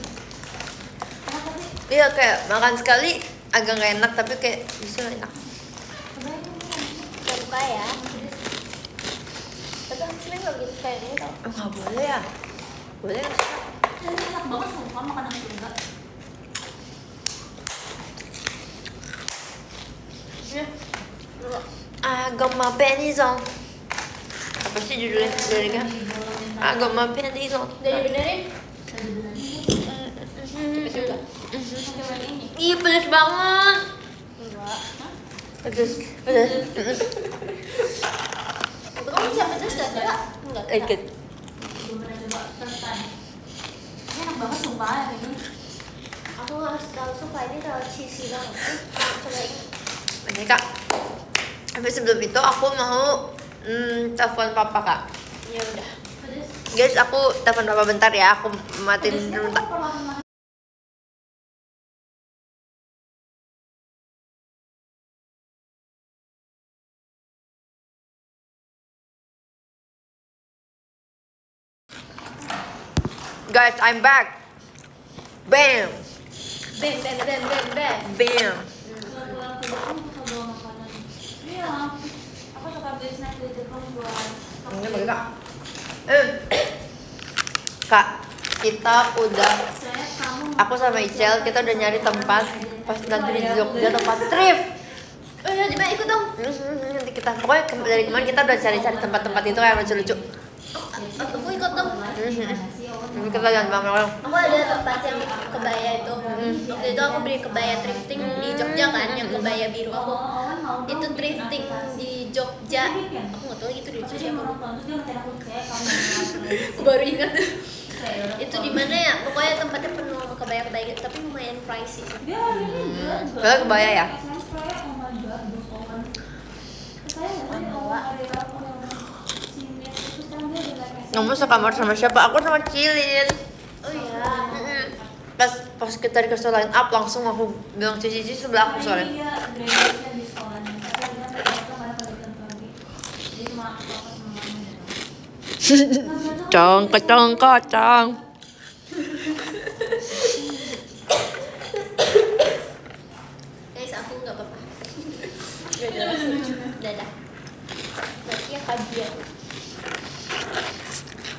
S1: tapi
S3: Iya kayak makan sekali agak nggak enak tapi kayak bisa enak.
S1: kebayang
S2: Nggak buka ya. Tapi hasilnya nggak begitu kayak ini tau.
S3: Oh nggak boleh ya? Boleh nggak sih?
S1: ini enak banget sumpah makanan surga.
S2: Ya.
S3: Agama penizong. Apa sih judulnya liriknya? Agama penizong.
S2: Udah dibenerin? Cepet juga.
S1: Coba ini.
S3: Iya pedes banget.
S2: Enggak.
S3: Pedes.
S2: Kamu bisa pedas gak sih kak? Enggak.
S3: Ikut.
S1: Belum pernah coba first time. Ini enak banget sumpah yang ini.
S2: Aku harus tahu sumpah ini terlalu cheesy banget. Coba ini.
S3: Oke kak. Tapi sebelum itu aku mau telepon papa kak.
S2: Ya udah.
S1: Pedes.
S3: Guys aku telepon papa bentar ya. Aku matiin
S1: Pedesnya
S3: dulu
S1: tuh
S3: bentar.
S1: perlahan-lahan.
S3: Guys I'm back. Bam.
S2: Bam bam bam bam bam.
S3: Bam.
S1: Pulang ke Jepang suka bawa makanan. Iya. Aku suka beli snack di Jepang buat.
S3: Ini bagi kak. Kak, kita udah.
S1: Saya kamu.
S3: Aku sama Icel kita udah nyari tempat pas nanti di Jogja tempat trip.
S2: Oh ya, coba ikut dong.
S3: Nanti kita pokoknya dari kemarin kita udah cari-cari tempat-tempat itu yang lucu-lucu.
S2: Aku ikut dong.
S3: Nanti kita jangan lama-lama.
S2: Aku ada tempat yang kebaya itu. Waktu itu aku beli kebaya thrifting di Jogja kan, yang kebaya biru aku. Itu thrifting di Jogja. Aku nggak tahu itu di Jogja apa. Aku baru ingat. Itu di mana ya? Pokoknya tempatnya penuh kebaya-kebaya gitu, tapi lumayan pricey.
S3: Kalau kebaya ya? Kamu sekamar sama siapa? Aku sama Cilin.
S2: Oh iya.
S3: Pas kita dikasih line up langsung aku bilang cici sebelah aku soalnya. Cong kacang kacang.
S2: Guys, aku nggak apa-apa. Dadah. Berarti ya hadiah.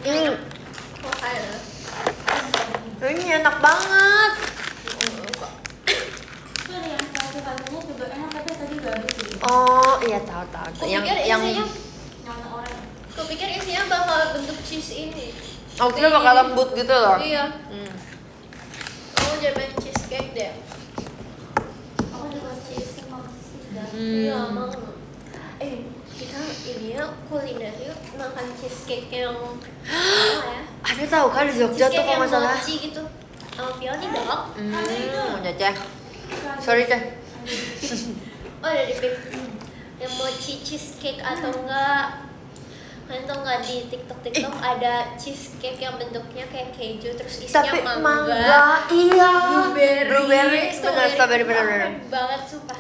S2: Kok kayak
S3: Ini enak banget. Oh iya tahu. Yang
S2: Aku pikir isinya bakal bentuk cheese ini.
S3: aku kira bakal lembut gitu loh.
S2: Iya. Aku jadi cheesecake deh.
S1: Aku juga cheese
S2: Iya, mau. Kita ini ya kuliner yuk makan cheesecake yang apa ya?
S3: Ada tahu kan di Jogja tuh kalau nggak salah.
S2: mochi gitu. Sama Fioni dong.
S3: Mau Ceh. Sorry Ceh.
S2: Oh, ada di yang mochi cheesecake atau enggak? Kalian tau nggak di TikTok ada cheesecake yang bentuknya kayak keju terus isinya
S3: Tapi
S2: mangga,
S3: iya.
S2: blueberry,
S3: benar strawberry benar.
S2: Enak banget sumpah.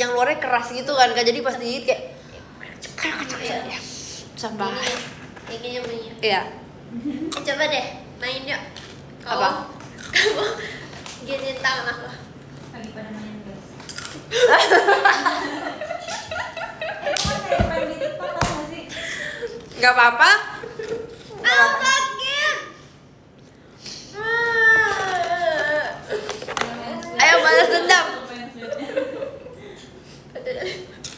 S3: Yang luarnya keras gitu kan, jadi pas digigit kayak ya. Sampah.
S2: Ini kayaknya punya.
S3: Iya.
S2: Coba deh main yuk.
S3: Apa?
S2: Kamu giniin tangan aku.
S1: lagi pada main guys.
S3: Gak apa-apa.
S2: Apa Kim?
S3: Ayo balas dendam.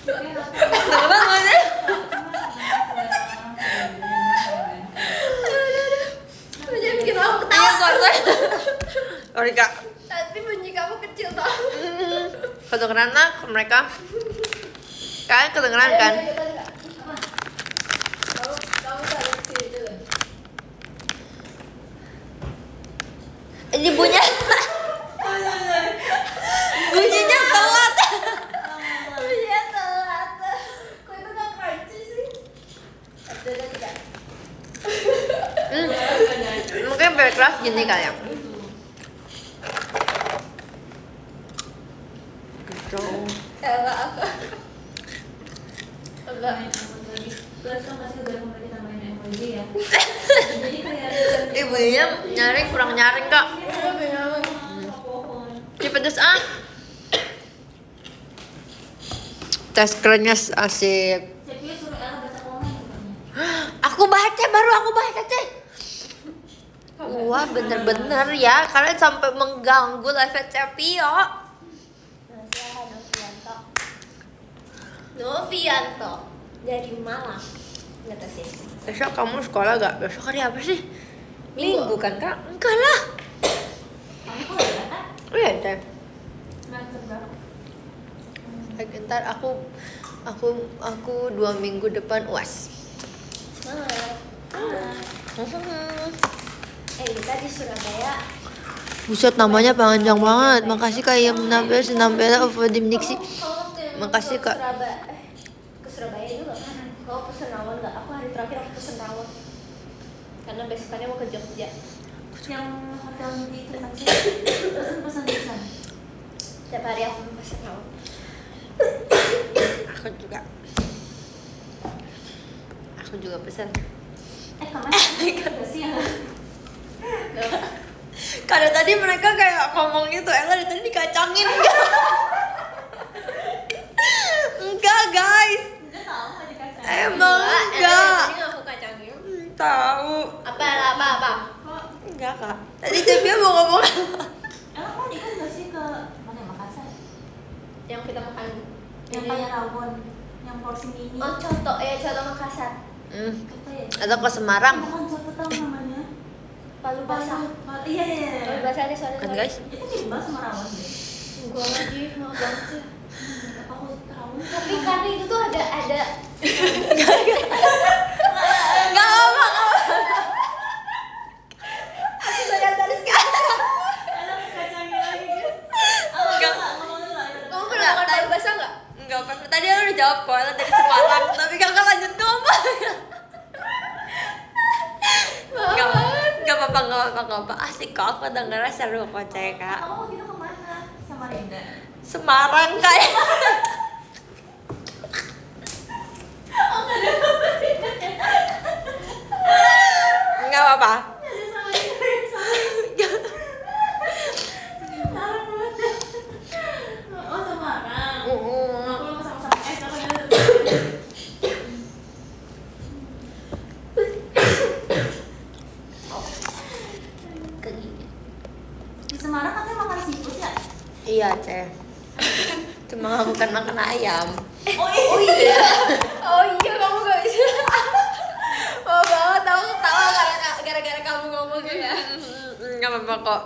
S3: Kenapa nggak sih?
S2: Tapi bunyi kamu kecil banget.
S3: Kedengeran lah mereka. Kalian kedengeran kan?
S2: Kamu taruh di sini dulu.
S3: Ini bunyinya bunyinya telat.
S2: Bunyinya telat. Kok itu gak crunchy sih? Ada kan?
S3: Mungkin beda kelas gini kali ya.
S2: Ella aku. Enggak.
S1: Terus kan pasti udah mulai tambahin emoji ya. Jadi kayak
S3: Ibunya nyaring kurang nyaring kak. Ini pedes ah. Tes kerennya asik.
S1: Cepio suruh Ella baca komen katanya.
S3: Aku baca cek. Wah bener-bener ya kalian sampai mengganggu live Cepio.
S2: Novianto dari Malang. Nggak tahu sih.
S3: Besok kamu sekolah gak? Besok hari apa sih?
S2: Minggu
S3: kan kak? Enggak lah.
S1: Kamu kok ya kan?
S3: Oh iya deh.
S1: Semester berapa?
S3: Ntar aku 2 minggu depan UAS.
S2: Semangat. Kita di Surabaya.
S3: Buset namanya panjang banget. Makasih Kak yang menampil senambela Ovodim Nixi. Makasih, Kak.
S2: Ke Surabaya juga kan? Kau pesen rawon nggak? Aku hari terakhir aku pesen rawon. Karena besokannya mau ke Jogja.
S1: Yang hotel di itu kan sih? Pesan di sana.
S2: Tiap hari aku pesen rawon.
S3: Aku juga pesan.
S1: Kemana sih yang
S3: Karena tadi mereka kayak ngomong gitu, Ella dari tadi dikacangin. Enggak guys.
S1: Enggak tahu mau dikacang.
S3: Emang enggak.
S2: Tadi nggak aku kacangin.
S3: Tahu.
S2: Apa?
S3: Enggak kak. Tadi Cepio mau ngomong.
S1: Emang mau nikah nggak sih ke mana Makassar?
S2: Yang kita makan.
S1: Yang kayak rawon, yang porsi mini.
S2: Oh contoh Makassar.
S1: Kata ya.
S3: Atau ke Semarang.
S1: Bukan coto tahu namanya.
S2: Palu basah.
S1: Iya.
S2: Palu basah nih soalnya.
S3: Kan guys.
S1: Itu mirip banget sama rawon deh.
S2: Enggak lagi, maaf banget sih.
S1: Aku rawon.
S2: Tapi karena itu tuh ada
S3: Enggak apa.
S2: aku banyak dari
S1: Kacangnya lagi guys.
S3: Enggak.
S2: Kamu pernah makan palu basah nggak?
S3: Enggak pernah. Tadi aku udah jawab kok, Ella dari Semarang. Tapi kakak lanjut ngomong. Gak apa-apa. Asik kok, aku dengernya seru kok Kak.
S1: Kamu waktu itu kemana? Sama Rinda.
S3: Semarang kayak. Enggak apa-apa.
S1: Oh Semarang. Aku sama-sama apa ya? Di Semarang katanya makan seafood ya?
S3: Iya, Ceh. Cuma aku kan makan ayam.
S1: Oh iya.
S2: Oh iya kamu gak bisa. Oh banget aku ketawa gara-gara kamu ngomong ya.
S3: Enggak apa-apa kok.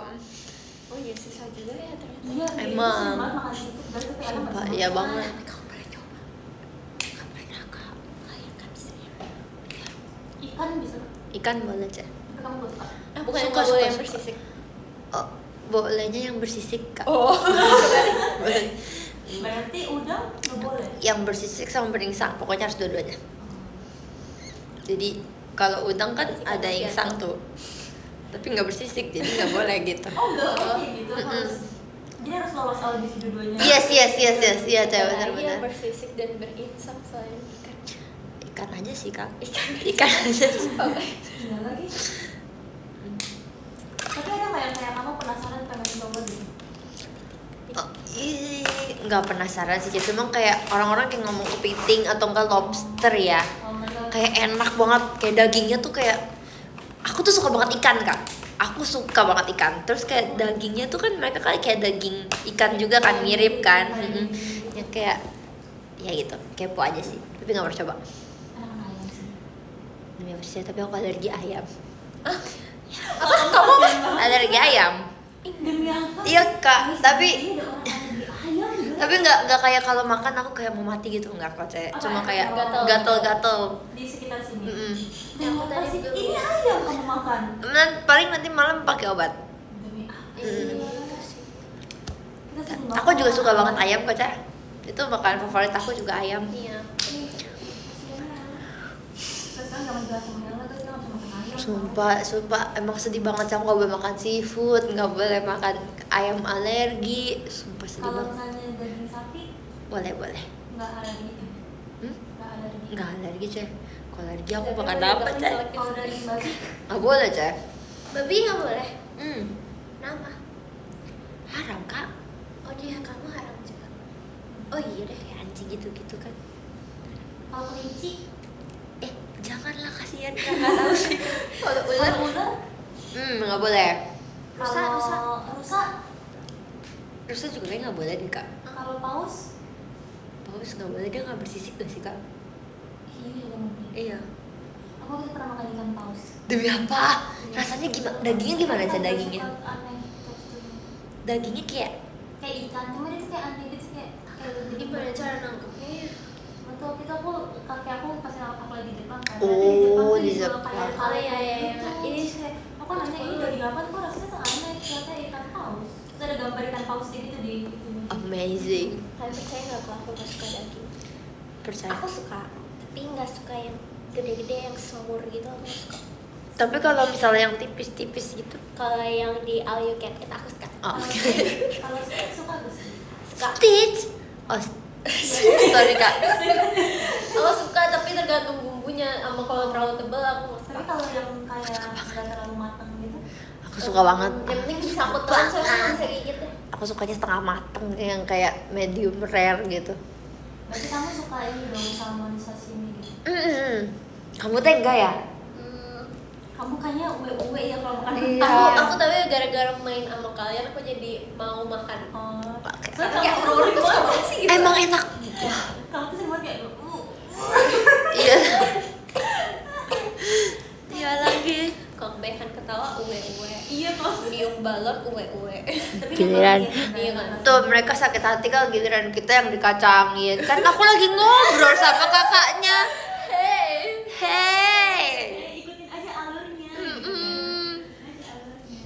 S2: Oh iya susah juga ya ternyata.
S1: Iya.
S3: Emang.
S1: Makan seafood berarti tapi ada
S3: Sumpah,
S1: makan.
S3: iya banget.
S2: Kamu pernah coba? Kamu pernah kak? Ayam kan bisa ya?
S1: Ikan bisa.
S3: Ikan boleh, Ceh.
S1: Tapi kamu gak suka.
S2: Bukan
S3: Suka,
S2: nggak boleh yang
S3: suka.
S2: bersisik.
S3: Oh, bolehnya yang bersisik, Kak.
S2: Oh.
S3: Boleh.
S1: Berarti udang nggak boleh.
S3: Yang bersisik sama beringsang, pokoknya harus dua-duanya. Jadi kalau udang kan ada insang tuh, tapi nggak bersisik, jadi nggak boleh gitu.
S1: Oh enggak, kayak gitu harus. Jadi harus lolos audisi dua-duanya.
S3: Yes, iya Ceh,
S2: Iya
S3: benar-benar.
S2: bersisik dan berinsang selain ikan.
S3: Ikan aja sih Kak. Ikan aja sih.
S1: Iya lagi. Tapi ada nggak yang kayak kamu penasaran pengen coba gitu?
S3: Oh, nggak penasaran sih, cuma kayak orang-orang kayak ngomong kepiting atau enggak lobster ya, kayak enak banget, kayak dagingnya tuh kayak, aku tuh suka banget ikan Kak, aku suka banget ikan, terus kayak dagingnya tuh kan mereka kayak daging ikan juga kan, mirip kan, yang kayak ya gitu, kepo aja sih, tapi nggak pernah coba.
S1: Enak ayam sih.
S3: Demi apa sih, tapi aku alergi ayam.
S2: Apa kamu?
S3: Alergi ayam.
S1: Demi apa?
S3: Iya kak,
S1: Guys,
S3: tapi
S1: ini ada orang alergi ayam gitu.
S3: tapi nggak kayak kalau makan aku kayak mau mati gitu, nggak kok Cek.
S1: Apa,
S3: Cuma
S1: efek
S3: kayak
S2: gatal?
S3: gatel-gatel.
S1: Di sekitar sini.
S3: Mm-mm.
S1: Yang
S2: Aku tadi
S1: sih?
S2: juga
S1: Ini
S2: lihat.
S1: ayam kamu makan.
S3: Paling nanti malam pakai obat.
S1: Demi apa?
S2: Iya sih.
S1: Kita sering
S3: Aku juga
S1: makan.
S3: suka banget ayam kok Cek. Itu makanan favorit aku juga ayam.
S2: Iya.
S1: Terus kan jangan bilang sama Mela, terus kita nggak bisa makan ayam.
S3: Sumpah emang sedih banget Cak, nggak boleh makan seafood, nggak boleh makan ayam alergi. Sumpah sedih
S1: Kalau
S3: banget.
S1: misalnya daging sapi
S3: Boleh.
S1: nggak alergi kan? Nggak alergi.
S3: Nggak alergi Cek. Kalau alergi aku
S2: Tapi
S3: makan
S2: aku
S3: apa
S2: juga
S3: Cek?
S2: kan
S1: Kalau daging babi
S3: Nggak boleh Cek.
S2: Babi nggak boleh.
S3: Hmm,
S2: Nama?
S3: haram kak.
S2: Oh dia kamu haram juga. Oh iya deh.
S3: Kayak anjing gitu kan.
S1: kalau kelinci,
S3: Janganlah, kasihan Kak, nggak tahu sih.
S2: Kalau ular?
S1: kalau ular,
S3: Nggak boleh.
S2: Rusa.
S1: kalau rusa,
S3: Rusa juga kayak nggak boleh deh kak.
S1: kalau paus,
S3: Paus nggak boleh, dia nggak bersisik gak sih kak?
S1: hiu juga mungkin.
S3: Iya.
S1: Aku waktu itu pernah makan ikan paus.
S3: Demi apa? Rasanya gimana? Dagingnya gimana Cak
S1: Aku
S3: dagingnya?
S1: suka aneh teksturnya.
S3: Dagingnya kayak
S1: Kayak ikan, cuma dia tuh kayak aneh gitu, kayak
S2: Gimana cara nangkepnya?
S1: Betul, itu kakek aku pas aku lagi di Jepang kan.
S3: Oh,
S1: Ternyata
S3: di
S1: tuh dijual
S3: Jepang.
S1: kayak
S2: Oh, iya, iya, iya.
S1: gitu.
S2: Ini
S1: Terus kayak, aku nanya ini dari apa kok rasanya tuh aneh, ternyata ikan paus. Terus ada gambar ikan paus kayak gitu di itunya.
S3: amazing.
S2: Kalian percaya nggak kalau aku nggak suka daging?
S3: Percaya.
S2: Aku suka, tapi nggak suka yang gede-gede yang semur gitu. Aku nggak suka.
S3: Tapi kalau misalnya yang tipis-tipis gitu.
S2: Kalau yang di all you can eat aku suka.
S3: Oh.
S1: Kalau saya suka gak sih?
S2: Suka.
S3: Stitch. Oh, sorry kak.
S2: Aku suka tapi tergantung bumbunya. Sama kalau terlalu tebal aku nggak suka.
S1: Tapi kalau yang kayak nggak terlalu matang gitu,
S3: Aku suka banget.
S2: Yang penting bisa aku telan soalnya bisa kayak gitu.
S3: Aku sukanya setengah mateng, yang kayak medium rare gitu.
S1: berarti kamu suka ini dong salmon sashimi gitu.
S3: Kamu teh enggak ya?
S1: Kamu kayaknya uwe ya kalau makan
S3: Iya.
S2: Aku tapi gara-gara main sama kalian aku jadi mau makan.
S1: Oh.
S3: Oke.
S1: Soalnya
S2: Kayak
S1: kamu
S2: aku sama sih gitu.
S3: Emang enak.
S1: kamu tuh sering banget kayak
S3: Iya. Iya lagi.
S2: Kalau kebanyakan ketawa uwe-uwe.
S1: iya kok.
S2: Nyium balon uwe-uwe.
S1: Tapi
S3: Giliran.
S2: Iya kan?
S3: Tuh mereka sakit hati kalau giliran kita yang dikacangin. Kan aku lagi ngobrol sama kakaknya.
S2: Hey.
S3: Hey.
S1: ikutin aja alurnya. Aja alurnya.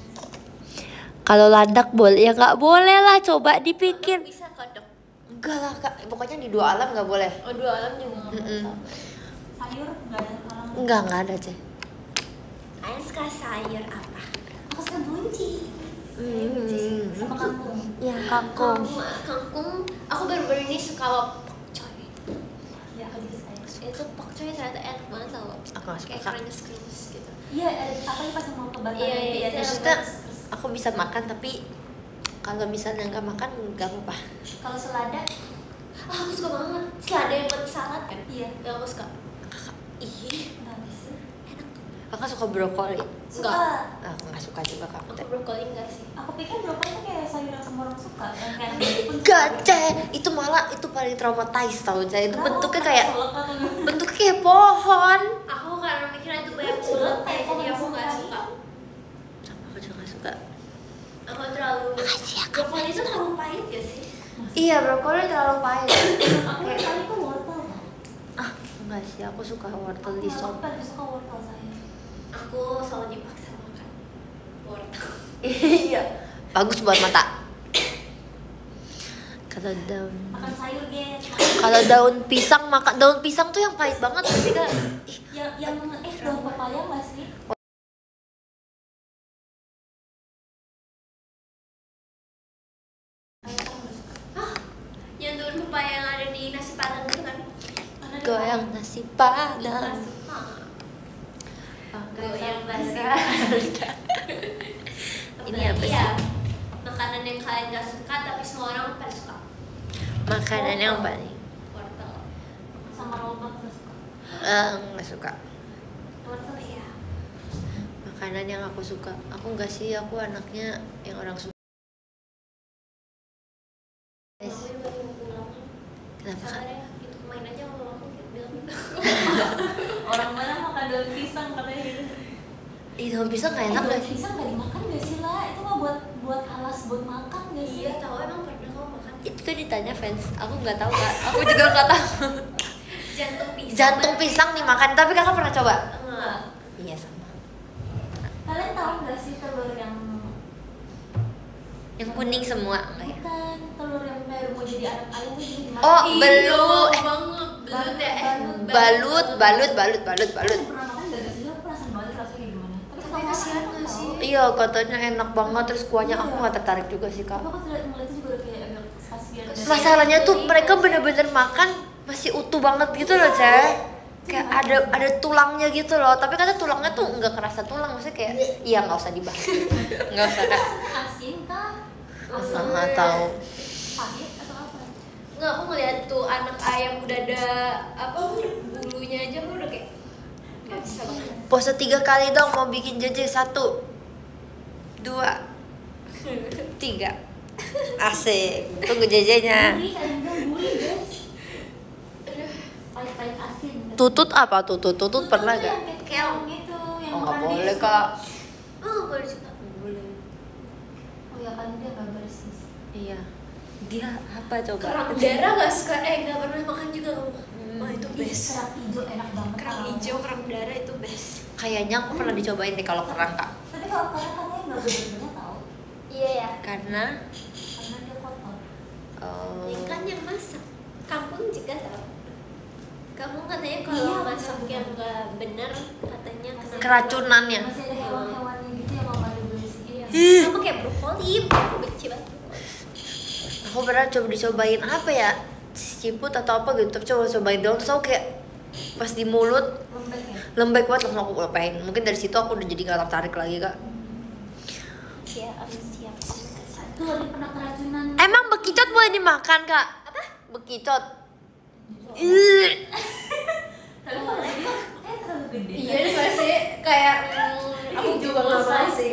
S3: Kalau landak boleh ya nggak boleh lah, coba dipikir.
S2: Bisa kodok.
S3: Enggak lah kak, pokoknya di dua alam nggak boleh.
S2: Oh dua alam juga nggak
S3: Mm-mm.
S2: mau.
S1: Sayur nggak ada orang.
S3: Enggak ada Ceh.
S2: Ayah suka sayur apa?
S1: Aku suka bunci. Sama
S3: Hmm.
S1: kangkung.
S3: Ya kangkung.
S2: Kangkung. Aku baru-baru ini suka pokcoy.
S1: Ya aku juga suka.
S2: Itu pokcoy ternyata enak banget tau.
S3: Aku nggak suka,
S2: Kayak
S3: Kak.
S2: krenyes-krenyes gitu.
S1: Iya, apalagi pas mau ke Batam
S2: Iya,
S1: itu
S2: iya,
S1: ya.
S2: itu
S3: Maksudnya aku bisa makan tapi kalau misalnya nggak makan nggak apa-apa.
S1: Kalau selada,
S2: Aku suka banget. Selada yang buat salad kan?
S1: iya.
S2: Yang aku suka.
S3: Kakak,
S2: Ih,
S1: Nggak bisa.
S2: enak tuh.
S3: kakak suka brokoli?
S1: Suka.
S3: Nah, aku nggak suka juga kak.
S2: Aku brokoli enggak sih.
S1: Aku pikir brokoli itu kayak sayur yang semua orang suka. Yang kayak anak pun
S3: Enggak Ceh, itu malah itu paling traumatized tau Ceh. Itu bentuknya kayak pohon.
S2: Aku karena mikirnya itu banyak ulet kayak jadi aku nggak suka.
S3: Sama aku juga nggak suka.
S2: Aku terlalu.
S3: Makasih ya, Kak.
S2: Brokoli itu terlalu pahit gak sih?
S3: Iya, brokoli terlalu pahit.
S1: Aku yang kali itu wortel.
S3: Ah, enggak sih, aku suka wortel di
S1: Aku
S3: sop.
S1: paling suka wortel saya.
S2: Aku selalu dipaksa makan wortel.
S3: Iya, bagus buat mata. Kalau daun
S1: Makan sayur guys.
S3: Kalau daun pisang, makan daun pisang tuh yang pahit banget sih kak. Ih,
S1: Yang daun pepaya nggak sih?
S2: Yang daun pepaya yang ada di nasi padang itu kan?
S3: goyang nasi padang.
S2: Goyang nasi.
S3: Ini apa sih?
S2: Iya. Makanan yang kalian gak suka tapi semua orang pada suka.
S3: Makanan yang paling
S2: Wortel.
S1: Sama robot nggak suka.
S3: nggak suka.
S1: Wortel
S2: Iya.
S3: Makanan yang aku suka, aku nggak sih, aku anaknya yang orang suka.
S2: Aku juga mau pulang.
S3: Kenapa
S2: Sabar
S3: kak?
S2: ya, gitu main aja sama aku gitu bilang gitu.
S1: Orang mana makan daun pisang katanya gitu.
S3: Ih, daun pisang nggak enak
S1: Daun
S3: gak sih?
S1: pisang nggak dimakan nggak sih lah? Itu mah buat buat alas buat makan nggak sih?
S2: Iya tahu, emang pernah kamu makan
S3: Itu tuh ditanya fans, aku nggak tahu kak. Aku juga nggak tahu. Jantung pisang dimakan, tapi kakak pernah coba?
S2: Enggak.
S3: Iya sama.
S1: Kalian tahu nggak sih telur yang
S3: Yang kuning semua. Enggak ya?
S1: bukan telur yang baru mau jadi anak ayam tuh jadi dimakan?
S3: Oh,
S2: Ih,
S3: belut.
S2: banget belut ya.
S3: Balut.
S1: Aku pernah makan gak sih? Aku penasaran banget rasanya kayak gimana.
S2: Tapi
S1: kalau
S2: kasihan
S1: makan
S2: nggak
S1: tahu.
S2: sih?
S3: Iya katanya enak banget, terus kuahnya aku nggak tertarik juga sih kak.
S1: Tapi aku ngeliatnya juga udah kayak agak kasihan.
S3: Masalahnya tuh mereka bener-bener makan masih utuh banget gitu loh cek. Kayak ada tulangnya gitu loh, tapi kata tulangnya tuh nggak kerasa tulang, maksudnya kayak iya nggak usah dibahas, nggak usah kak.
S1: Asin kah?
S3: Asal nggak tahu.
S1: Pahit atau apa?
S2: Nggak, aku ngeliat tuh anak ayam udah ada apa bulunya aja, aku udah kayak nggak bisa banget.
S3: Pose 3 kali dong mau bikin JJ 1, 2, 3. Asik. Tunggu JJ-nya.
S1: Gurih, kadang-kadang gurih guys. Pahit-pahit asin.
S3: Tutut apa tutut? Tutut pernah
S1: tuh
S3: gak?
S1: yang kayak keong gitu, yang
S3: Oh nggak
S1: makan di
S3: boleh
S1: susu.
S3: kak.
S2: Oh boleh juga.
S3: Boleh.
S1: Oh ya kan dia nggak bersih.
S3: Iya. Dia apa coba?
S2: Kerang darah nggak suka, nggak pernah makan juga kamu. Wah itu best.
S1: Kerang hijau enak banget.
S2: Kerang
S1: tau.
S2: hijau, kerang darah itu best.
S3: Kayaknya aku pernah dicobain deh kalau kerang kak.
S1: Tapi kalau kerang katanya nggak bener-bener tau,
S2: Iya ya.
S3: Karena
S1: karena dia kotor.
S2: Ikan yang masak. Kampung juga tahu. Kamu katanya
S1: Iya,
S2: kalau
S1: bener,
S2: masak
S1: bener.
S2: yang nggak benar katanya kena
S3: keracunan ya.
S1: Masih ada hewan-hewannya gitu yang mau mandi beli sih.
S2: Iya.
S3: Ih.
S2: Kamu kayak brokoli, aku benci banget.
S3: Aku pernah coba dicobain apa ya? Siput atau apa gitu, tapi coba cobain dong. Terus aku kayak pas di mulut
S1: Lembek ya.
S3: lembek banget, langsung aku lepain. Mungkin dari situ aku udah jadi gak tertarik lagi kak.
S2: Ya, siap.
S1: Tuh ada pernah keracunan.
S3: Emang bekicot boleh dimakan kak? Apa? Bekicot.
S1: Tapi kalau dia terlalu gede.
S2: Iya nih masih kayak aku juga nggak mau sih.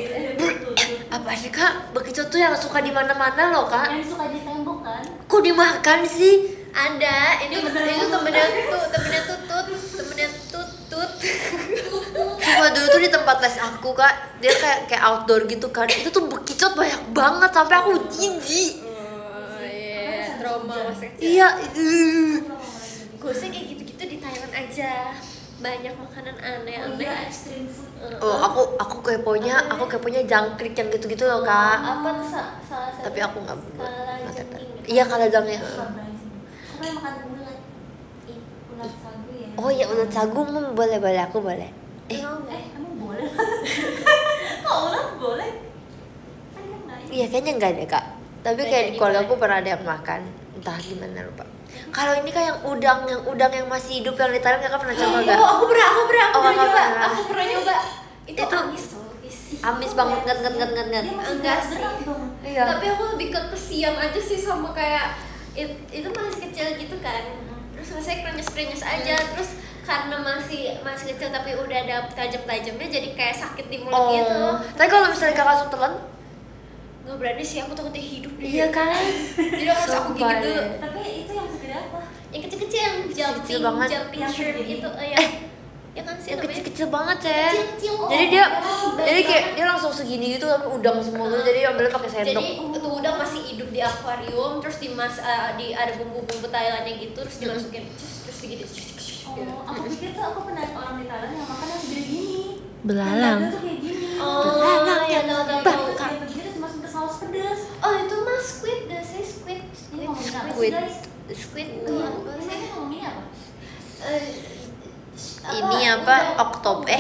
S3: Apa sih kak? Bekicot tuh yang suka di mana-mana loh kak.
S1: Yang suka di tembok kan?
S3: Kok dimakan sih?
S2: Ada, ini temennya tutut.
S3: Cuma dulu tuh di tempat les aku kak, dia kayak outdoor gitu kan. Itu tuh bekicot banyak banget sampai aku jijik.
S2: Oh iya, trauma masa kecil.
S3: Iya.
S2: Gue sih kayak gitu-gitu di Thailand aja. Banyak makanan
S1: Oh iya,
S2: aneh-aneh.
S1: extreme food.
S3: Oh aku keponya jangkrik yang gitu-gitu loh kak.
S2: Apa tuh salah satu?
S3: Tapi aku nggak
S2: Kalajengking.
S3: Iya kalajengking.
S1: Aku pengen makan ulat. Ulat sagu ya.
S3: Oh iya ulat sagu boleh aku boleh.
S2: Emang nggak?
S1: Emang boleh? Kok ulat boleh? Kan dia nggak ini.
S3: Iya kayaknya enggak deh kak. Tapi kayak di keluarga aku pernah ada yang makan. Entah gimana lupa. Kalau ini kayak yang udang yang masih hidup yang di Thailand kakak pernah coba gak?
S2: Oh, aku pernah
S3: Oh,
S2: nyoba.
S3: kakak pernah.
S2: Aku pernah nyoba. Itu
S3: Itu
S2: amis loh, guys.
S3: Amis banget nget.
S1: Dia masih
S2: Enggak sih.
S1: berat dong.
S3: Iya.
S2: Tapi aku lebih ke kesian aja sih sama kayak itu masih kecil gitu kan. Terus rasanya krenyes aja. Terus karena masih kecil tapi udah ada tajam-tajamnya jadi kayak sakit di mulut gitu.
S3: Oh. Tapi kalau misalnya kakak langsung telan?
S2: Nggak berani sih, aku takutnya hidup deh.
S3: Iya kan?
S2: Jadi harus aku
S3: Sumpah
S2: gigit dulu.
S3: deh.
S1: Tapi itu yang segede apa?
S2: Yang kecil-kecil yang
S3: Kecil banget.
S2: jumping
S1: Yang
S2: shrimp
S1: segede.
S2: itu ya. Ya kan sih
S3: Yang
S2: namanya.
S3: kecil-kecil banget cek.
S2: Kecil-kecil.
S3: Jadi dia
S2: Oh,
S3: jadi kayak
S2: banget.
S3: dia langsung segini gitu tapi udang semua gitu. Jadi ambilnya pakai sendok.
S2: Jadi itu udang masih hidup di akuarium, terus ada bumbu-bumbu Thailandnya gitu, terus dimasukin terus digigit.
S1: Oh, aku pikir tuh aku pernah orang di Thailand yang makan yang segede gini.
S3: Belalang.
S1: Yang tuh kayak gini.
S2: Oh, ya tahu.
S1: Kayak begitu terus masukin ke saus pedas.
S2: Oh, itu mah squid, gak sih squid?
S1: Ini ngomongin apa sih
S3: Squid.
S1: guys?
S2: Squid
S1: Iya,
S2: tuh apa
S1: ini
S2: sih?
S1: ngomongin apa?
S3: Ini apa? Oktober.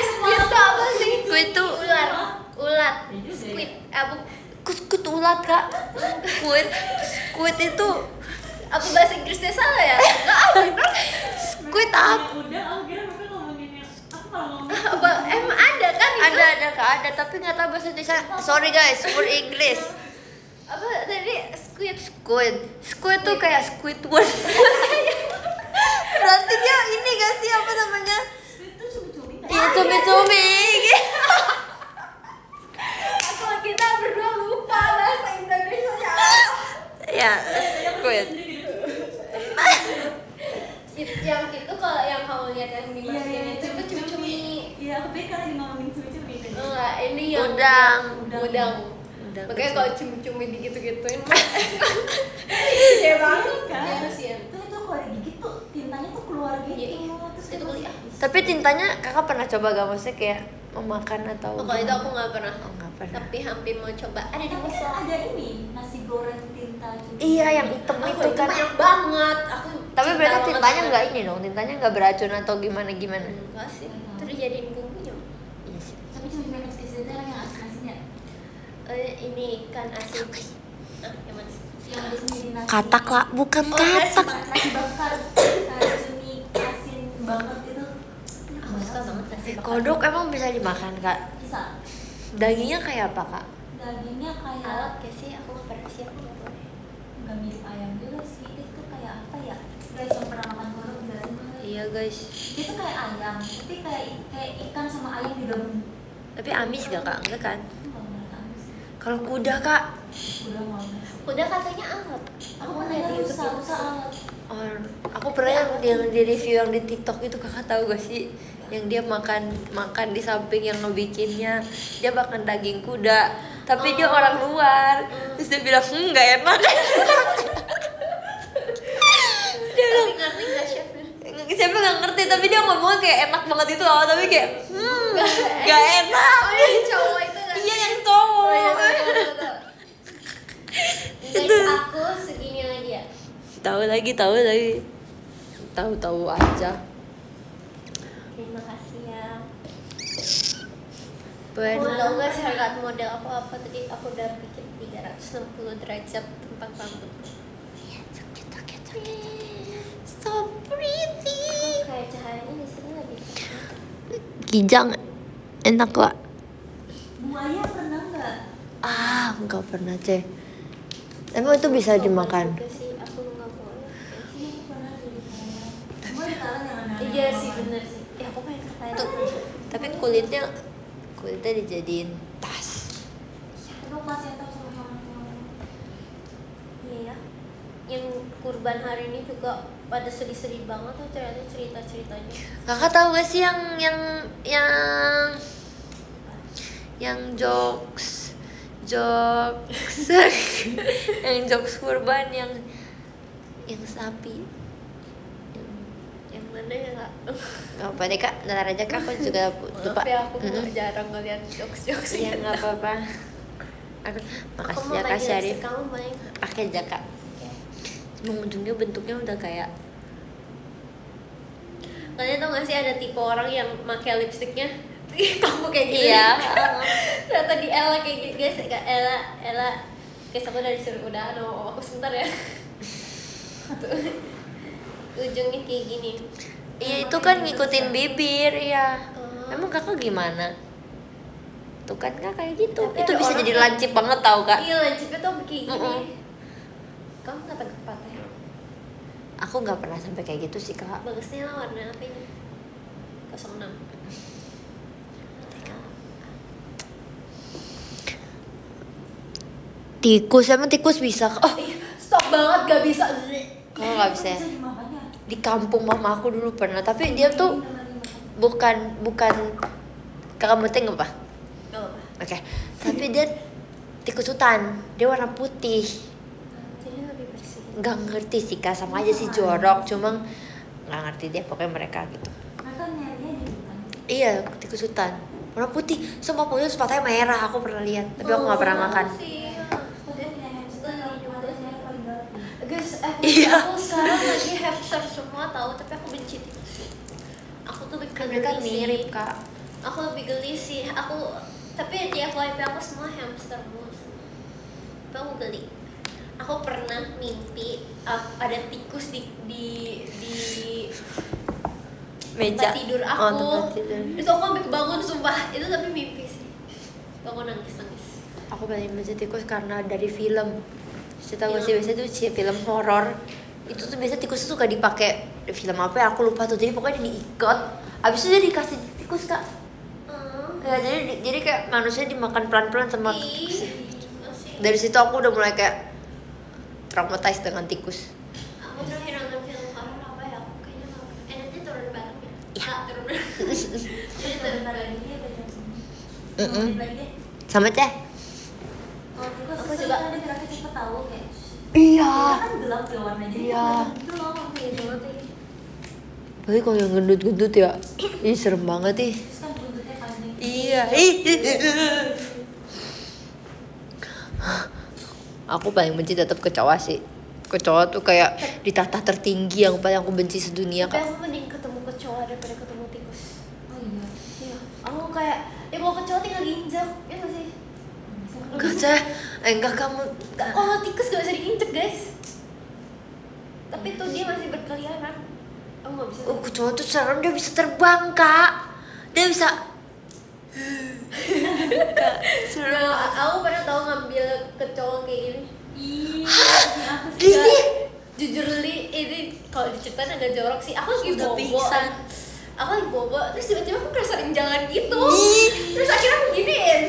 S2: Squid tuh apa sih?
S3: Squid tuh
S2: Ulat.
S1: Ya juga ya.
S2: Squid,
S3: Squid ulat kak. Squid itu
S2: apa bahasa Inggrisnya salah ya?
S3: squid apa?
S1: Udah, aku kira mereka ngomongin yang aku kalau ngomong
S2: Apa emang ada kan itu?
S3: Ada kak ada tapi nggak tahu bahasa Indonesia. Sorry guys, word English.
S2: Apa tadi squid?
S3: Squid tuh kayak Squidward. Berarti dia ini gak sih apa namanya?
S1: itu cumi-cumi kan?
S3: Iya cumi-cumi.
S2: Aku kita berdua lupa bahasa Indonesia ya.
S3: Ya squid.
S2: Yang itu kalau yang kamu lihat yang di
S1: Iya,
S2: masjid
S1: iya,
S2: itu cumi-cumi.
S1: Iya, aku pikir lagi ngomongin cumi-cumi kan.
S2: enggak, ini yang
S3: Udang.
S2: Udang.
S3: Udang
S2: Makanya
S3: kecil.
S2: kalau cumi-cumi digitu-gituin mah ya banget
S1: kan?
S2: ya sih.
S1: Itu kalau digigit tuh tintanya tuh keluar gitu.
S2: Iya.
S1: Terus
S2: Itu
S1: kayak
S2: kuliah.
S3: Tapi tintanya kakak pernah coba gak, maksudnya kayak memakan atau
S2: Oh, kalau itu aku nggak pernah.
S3: Oh, nggak pernah.
S2: Tapi hampir mau coba. Ada di
S1: Tapi kan
S2: musola.
S1: ada ini nasi goreng tinta juga.
S3: Iya, yang hitam
S2: Aku
S3: itu kan.
S2: banyak banget. Aku
S3: Tapi
S2: cinta
S3: berarti
S2: banget
S3: tintanya
S2: sama-
S3: nggak ini dong, tintanya nggak beracun atau gimana?
S2: Enggak sih. Itu dijadiin bumbunya.
S3: Iya sih.
S1: Tapi cuma makan sekali yang asin-asinnya.
S2: Ini kan asin. Ah, yang mana sih?
S1: Yang ada sendiri nasi.
S3: Katak lah, bukan
S2: Oh, nasi
S3: katak.
S1: Nasi bakar kayak cumi asin banget itu.
S2: Aku suka banget nasi bakar.
S3: Kodok emang bisa dimakan kak?
S1: Bisa.
S3: Dagingnya kayak apa kak?
S1: Dagingnya kayak
S2: Alat kayak sih, aku nggak pernah sih, aku nggak boleh.
S1: nggak mirip ayam juga sih. Itu kayak apa ya? Guys yang pernah makan kodok jelasin dulu.
S3: Iya guys.
S1: Itu kayak ayam, tapi kayak ikan sama ayam digabung.
S3: Tapi amis gak kak? Enggak kan?
S1: Nggak ngeliat amis.
S3: Kalau kuda kak?
S1: Udah mau nggak?
S2: Udah katanya alat. Aku mau lihat di YouTube
S1: rusak
S2: itu.
S1: alat.
S3: Oh, aku pernah yang di review yang di TikTok itu, kakak tahu gak sih? Yang dia makan di samping yang ngebikinnya dia makan daging kuda, tapi dia orang luar. Terus dia bilang nggak enak. Dia bilang
S2: Tapi ngerti nggak chefnya?
S3: siapa nggak ngerti, tapi dia ngomongnya kayak enak banget itu loh, tapi kayak nggak enak.
S2: Oh yang cowok itu kan?
S3: Iya yang cowok.
S2: Oh iya tahu. Guys, aku segini lagi ya.
S3: Tahu lagi tahu aja.
S2: Terima kasih ya.
S3: Bueno.
S2: Aku tau gak sih harga model aku apa tadi? Aku udah bikin 360 derajat tentang rambut.
S3: So pretty.
S2: Kayak cahayanya di sini lebih.
S3: Kijang enak lah.
S1: Buaya pernah nggak?
S3: Nggak pernah ceh. Emang itu bisa dimakan?
S2: Juga sih, aku nggak boleh.
S1: Iya, aku pernah jadi kayak. Cuma di Thailand yang aneh-aneh.
S2: Iya sih bener sih. Ya aku pengen ke Thailand.
S3: Tapi kulitnya dijadiin tas.
S1: Itu kasih tahu sama teman-teman.
S2: Iya ya. Yang kurban hari ini juga pada sedih-sedih banget tuh ternyata cerita-ceritanya.
S3: Kakak tahu gak sih yang jokes yang jokes kurban yang sapi.
S2: Yang mana ya kak?
S3: Gak apa deh kak, ntar aja kak, aku juga lupa.
S2: Maaf ya aku jarang ngeliat jokes-jokes
S3: Iya
S2: gitu.
S3: nggak apa-apa.
S2: Aku
S3: Makasih
S2: mau
S3: ya kak
S2: bagi
S3: Syarif.
S2: lipstick, kamu main.
S3: Pakai aja kak. Cuma ujungnya bentuknya udah kayak
S2: Kalian tau gak sih ada tipe orang yang pakai lipstiknya kamu kayak gini?
S3: iya.
S2: Ternyata di Ella kayak gitu guys. Kak Ella guys, aku udah disuruh udah no aku sebentar ya. Tuh. Ujungnya kayak gini.
S3: Iya itu kan ngikutin bibir ya.
S2: Oh.
S3: Emang kakak gimana? Tuh kan kak kayak gitu.
S2: Tapi
S3: Itu
S2: ada
S3: bisa
S2: orang
S3: jadi
S2: yang-
S3: lancip banget tau kak.
S2: Iya lancipnya tuh kayak gini.
S3: Mm-mm.
S2: Kamu nggak pakai patah?
S3: Aku nggak pernah sampai kayak gitu sih kak.
S2: Bagusnya lah warna apa ini? 06.
S3: Tikus, emang tikus bisa kak? Oh,
S2: Ih, stop banget gak bisa.
S3: kalau nggak bisa.
S1: Bisa dimakan ya?
S3: Di kampung mama aku dulu pernah, tapi dia tuh bukan kakak penting apa?
S2: Gak apa-apa.
S3: Oke, tapi dia tikus hutan, dia warna putih.
S2: Jadi lebih bersih.
S3: Nggak ngerti sih kak, sama aja sih jorok, cuma nggak ngerti deh pokoknya mereka gitu.
S1: Mereka nyarinya di hutan.
S3: Iya, tikus hutan, warna putih, semua punya sepatnya merah, aku pernah lihat, tapi aku nggak pernah makan.
S1: Udah punya hamster, kalau ada yang paling galak.
S2: Guys,
S3: Iya.
S2: aku sekarang lagi hamster semua tahu, tapi aku benci tikus. Aku tuh lebih
S3: Mereka
S2: geli sih.
S3: mirip kak.
S2: Aku lebih geli sih. Tapi di FYP aku semua hamster terus. Tapi aku geli. Aku pernah mimpi ada tikus di
S3: Meja.
S2: tempat tidur aku.
S3: Oh, tempat tidur.
S2: Itu aku sampai kebangun sumpah. Itu tapi mimpi sih. Itu aku nangis.
S3: Aku paling benci tikus karena dari film. Saya tahu sih biasanya tuh film horor. Itu tuh biasa tikus tuh suka dipakai di film apa ya aku lupa tuh. Jadi pokoknya dia diikat. Abis itu dia dikasih tikus kak. Ya, jadi kayak manusia dimakan pelan-pelan sama tikus. Dari situ aku udah mulai kayak traumatized dengan tikus.
S2: Aku terakhir nonton film horor apa ya? Aku kayaknya nanti turun bareng ya.
S3: Iya.
S2: Turun bareng. Jadi turun bareng.
S1: Ini ada jam segini. 10 menit lagi deh.
S3: Sama Ceh.
S1: Kalau tikus
S2: Aku
S1: susah
S2: juga.
S1: ada geraknya cepet tahu kayak.
S3: Iya.
S1: Kan gelap ya warnanya. Jadi
S3: Iya.
S1: gitu loh.
S2: Iya banget ini.
S3: Tapi kalau yang gendut-gendut ya, ih serem banget ih.
S1: Terus kan buntutnya panjang.
S3: Iya. Aku paling benci tetap kecoa sih. Kecoa tuh kayak di tahta tertinggi yang paling aku benci sedunia
S2: Tapi
S3: kak.
S2: aku mending ketemu kecoa daripada ketemu tikus.
S1: Oh iya.
S2: Iya. Aku kayak ya kalau kecoa tinggal diinjak, ya nggak sih?
S3: Enggak Ceh, enggak kamu.
S2: Kalau tikus gak bisa diinjek guys. Tapi tuh dia masih berkeliaran. Aku nggak bisa.
S3: Oh kecoa tuh serem, dia bisa terbang kak. Dia bisa. Kak, serem.
S2: Nah, aku pernah tahu ngambil kecoa kayak gini.
S1: Ih, aku
S3: Di
S2: Nggak,
S3: sini.
S2: jujur li ini kalau diceritain agak jorok sih. Aku lagi
S3: Udah
S2: bobo.
S3: pingsan.
S2: Aku lagi bobo, terus tiba-tiba aku kayak sering jalan gitu.
S3: Ih.
S2: Terus akhirnya aku giniin.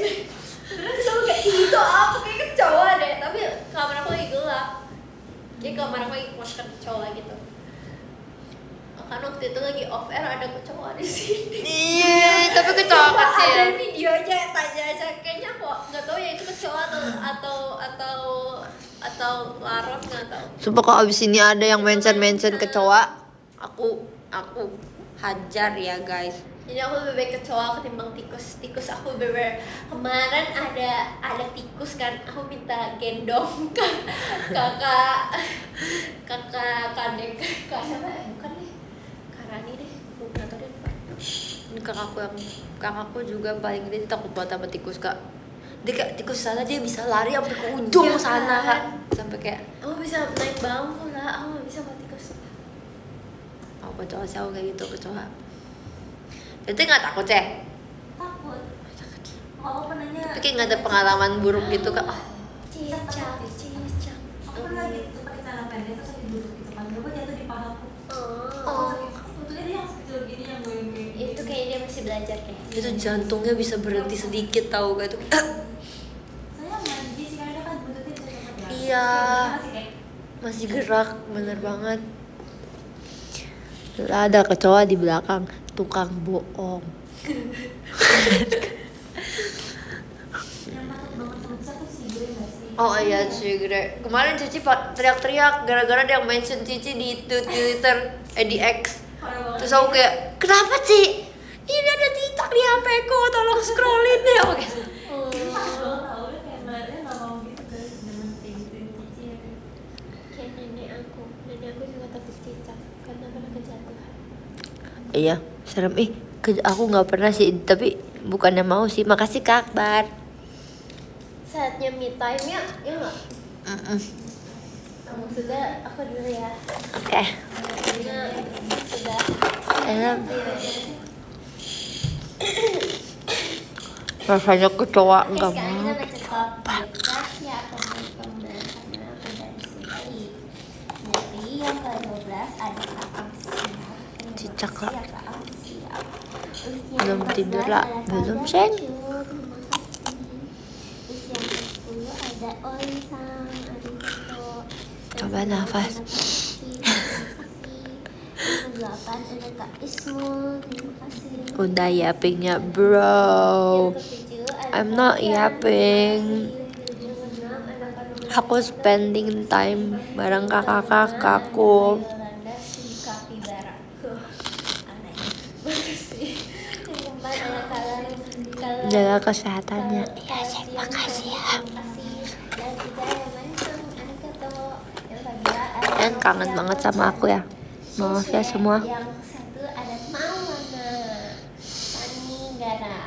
S2: Terus aku kayak "Ih, itu apa kayak kecoa deh. Tapi kamar aku lagi gelap. Jadi kamar aku lagi kemasukan kecoa gitu. Kan waktu itu lagi off air ada kecoa di sini.
S3: Iya, tapi kecoa
S2: Coba
S3: kecil.
S2: ada videonya, tanya aja kayaknya kok nggak tahu ya itu kecoa atau larot nggak tahu.
S3: Sumpah kalau abis ini ada yang mention kecoa, aku hajar ya guys.
S2: Jadi aku lebih baik kecoa ketimbang tikus. Tikus aku bener kemarin ada tikus kan, aku minta gendong kakak kadek siapa? Bukan deh, Karani deh, bukan atau deh.
S3: Ini kakakku juga paling gede takut banget sama tikus kak. Dia kayak tikus sana dia bisa lari sampai ke ujung
S2: Iya,
S3: sana
S2: kan?
S3: kak, sampai kayak
S2: Aku bisa naik bangku lah, aku nggak bisa sama tikus.
S3: oh kecoa sih aku kayak gitu kecoa. Jadi nggak takut Ceh?
S1: takut. Aku pernahnya.
S3: Tapi kayak nggak ada pengalaman buruk gitu kak. Oh,
S2: Cicak.
S1: Aku pernah gitu pakai celana pendek terus aku duduk gitu kan. Gue jatuh di pahaku.
S2: Oh.
S1: Untungnya dia yang sekecil gini yang goyang kayak gini.
S2: Itu kayaknya dia masih belajar deh.
S3: itu jantungnya bisa berhenti sedikit tahu gak itu?
S1: Saya mandi sih karena dia kan buntutnya bisa cepet ya.
S3: Iya.
S1: Dia masih kayak
S3: Masih gerak, bener banget. Lah ada kecoa di belakang, tukang bohong.
S1: yang takut banget sama Cici tuh si Gue nggak sih?
S3: Oh iya Cigre. Kemarin Cici teriak-teriak gara-gara dia mention Cici di Twitter, di X.
S1: Parah banget.
S3: Terus aku kayak, kenapa Ci? Ini ada titak di HP ku, tolong scrollin deh. Oke.
S1: Dia takut banget tau, dia kayak dia nggak mau gitu guys. Jangan kayak gituin Cici ya.
S2: Kayak nenek aku juga takut cicak karena pernah kejatuhan.
S3: Iya, serem aku nggak pernah sih, tapi bukannya mau sih. Makasih Kak Akbar.
S2: Saatnya me time ya nggak? Sudah, aku dulu ya.
S3: Oke.
S2: Karena sudah.
S3: Enak. Rasanya kecoa
S2: Oke,
S3: nggak
S2: sekarang
S3: mau.
S2: kita baca top podcast ya teman-teman karena aku dari sini. Jadi yang ke-12 ada Kak Amsia.
S3: Cicak, Kak.
S2: Ya, Kak Amsia. Usia
S3: Belum
S2: yang
S3: tidur,
S2: ke-11
S3: lah.
S2: ada
S3: Belum,
S2: Kak
S3: Seng.
S2: Gacu. Terima kasih. Usia yang ke-10 ada Olisang. Arigato.
S3: Coba nafas.
S2: Yang ke-8 ada Kak Ismul. Terima kasih.
S3: Udah yappingnya bro.
S2: Yang ke-7 ada
S3: I'm
S2: Kak
S3: not
S2: Tian.
S3: yapping.
S2: Yang ke-6 ada Kak Nurul.
S3: Aku spending time bareng kakak-kakakku.
S2: Yolanda si Kapibara. Aneh. Bagus sih. Yang keempat ada
S3: Jaga kesehatannya.
S2: Iya, terima kasih ya. Dan juga yang mention arigato. Yang kedua ada
S3: Kalian kangen banget sama aku ya. Maaf ya semua.
S2: Yang satu ada Maulana Sanigara.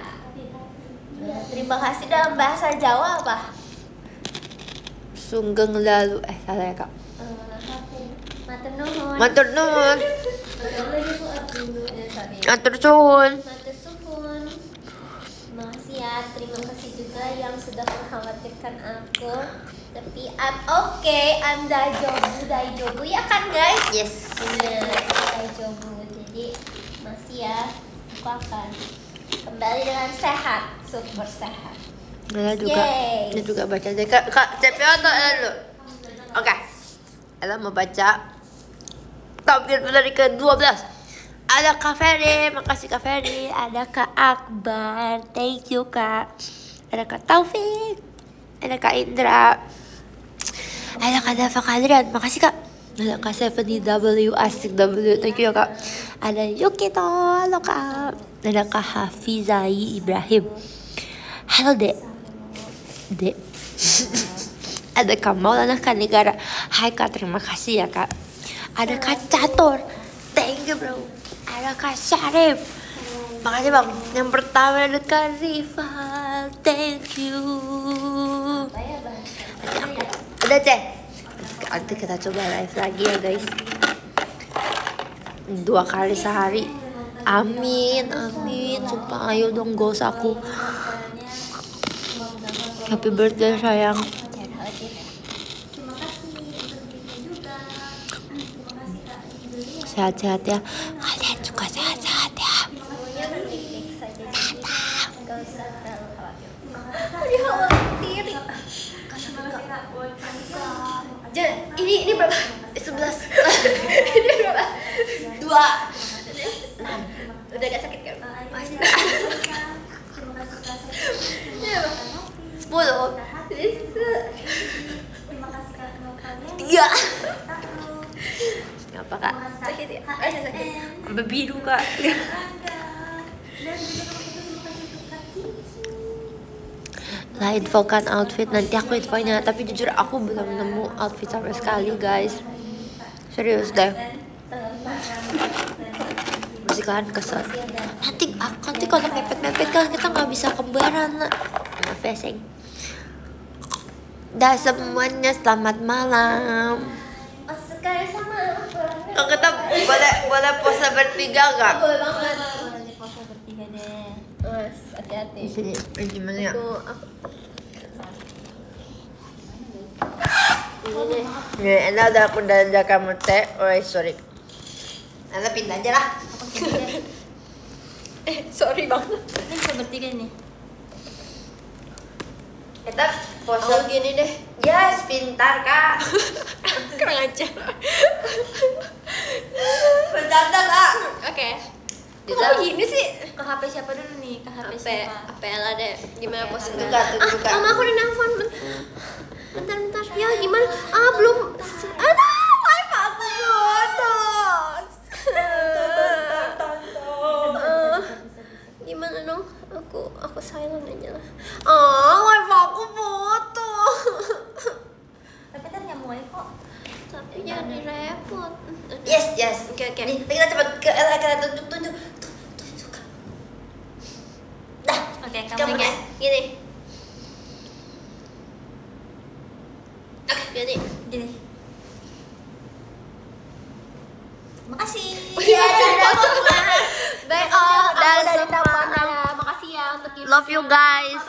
S2: Terima kasih dalam bahasa Jawa apa?
S3: Sunggeng lalu salah ya kak.
S2: Matur nuhun.
S3: Matur nuwun.
S2: Sorry.
S3: Matur suwun.
S2: Matur suhun. Makasih ya, terima kasih juga yang sudah mengkhawatirkan aku. Tapi I'm okay, I'm daijobu ya kan guys?
S3: Yes.
S2: Bener, daijobu. Jadi masih ya, aku akan kembali dengan sehat, super sehat.
S3: Nela juga.
S2: Yay.
S3: Dia juga baca deh kak. CPO atau Ella dulu? Oke. Ella mau baca top dari ke-12. Ada Kak Ferry, makasih Kak Ferry. Ada Kak Akbar, thank you Kak. Ada Kak Taufik, ada Kak Indra, ada Kak Dava Kadrian, makasih Kak. Ada Kak 70W, asik W, thank you ya Kak. Ada Yukito, halo Kak. Ada Kak Hafizai Ibrahim, halo Dek. Dek. Ada Kak Maulana Kak Negara, hai Kak, terima kasih ya Kak. Ada Kak Catur, thank you bro. Ada Kak Syarif, makasih bang. Yang pertama ada Kak Rival, thank you. Udah cek. Nanti kita coba live lagi ya guys. 2 kali sehari. Amin, amin. Sumpah ayo dong gos aku. Happy birthday sayang. Sehat-sehat ya. Kalian juga sehat-sehat ya. Ini berapa? 11. Ini berapa? 2. 6. Udah gak sakit kan? Masih. 10. 3. Apa kak? Sakit ya? Sakit. Sampai biru kak. Lah infokan outfit, nanti aku infonya. Tapi jujur aku belum nemu outfit sama sekali guys. Serius deh. Masih kan kesel. Nanti kalau mepet-mepet kan kita nggak bisa kembaran lah. Maaf ya seng. Dah semuanya selamat malam.
S2: Sekali sama
S3: Kalau kita boleh pose bertiga nggak?
S2: boleh banget.
S1: Di pose bertiga deh.
S2: Mas, hati-hati.
S3: Di sini gimana ya?
S2: Aku
S3: Nih, Ena udah aku udah kamu teh. Oh sorry. Ena pindah aja lah.
S1: Aku sini deh.
S3: Sorry bang.
S1: Ini bisa bertiga nih.
S3: Kita pose
S2: Aku gini deh.
S3: Yes, pintar kak.
S2: Kurang aja.
S3: Bercanda kak.
S2: Oke.
S3: Bisa.
S2: Kok gini sih?
S1: Ke HP siapa dulu nih? Ke HP siapa?
S2: Apela deh. Gimana
S1: Oke,
S2: pose?
S3: buka, buka.
S2: Mama aku udah nelfon. Bentar. Ya gimana? Belum. Ada wifi aku putus. Gimana dong? Aku silent aja lah. Wifi aku putus.
S1: Tapi kan nyambung aja kok.
S2: Tapi jadi repot.
S3: Yes.
S2: Oke.
S3: Nih, kita cepat ke Ella, kita tunjuk. Kak. Dah.
S1: Oke,
S3: Kamu
S1: kamu
S3: deh.
S2: Gini. Oke, gini.
S1: gini. Makasih.
S3: Iya, sudah.
S2: Baik,
S3: Oh,
S2: aku
S3: dan
S2: dari
S3: semua.
S2: telepon. Makasih ya untuk
S3: Love you guys.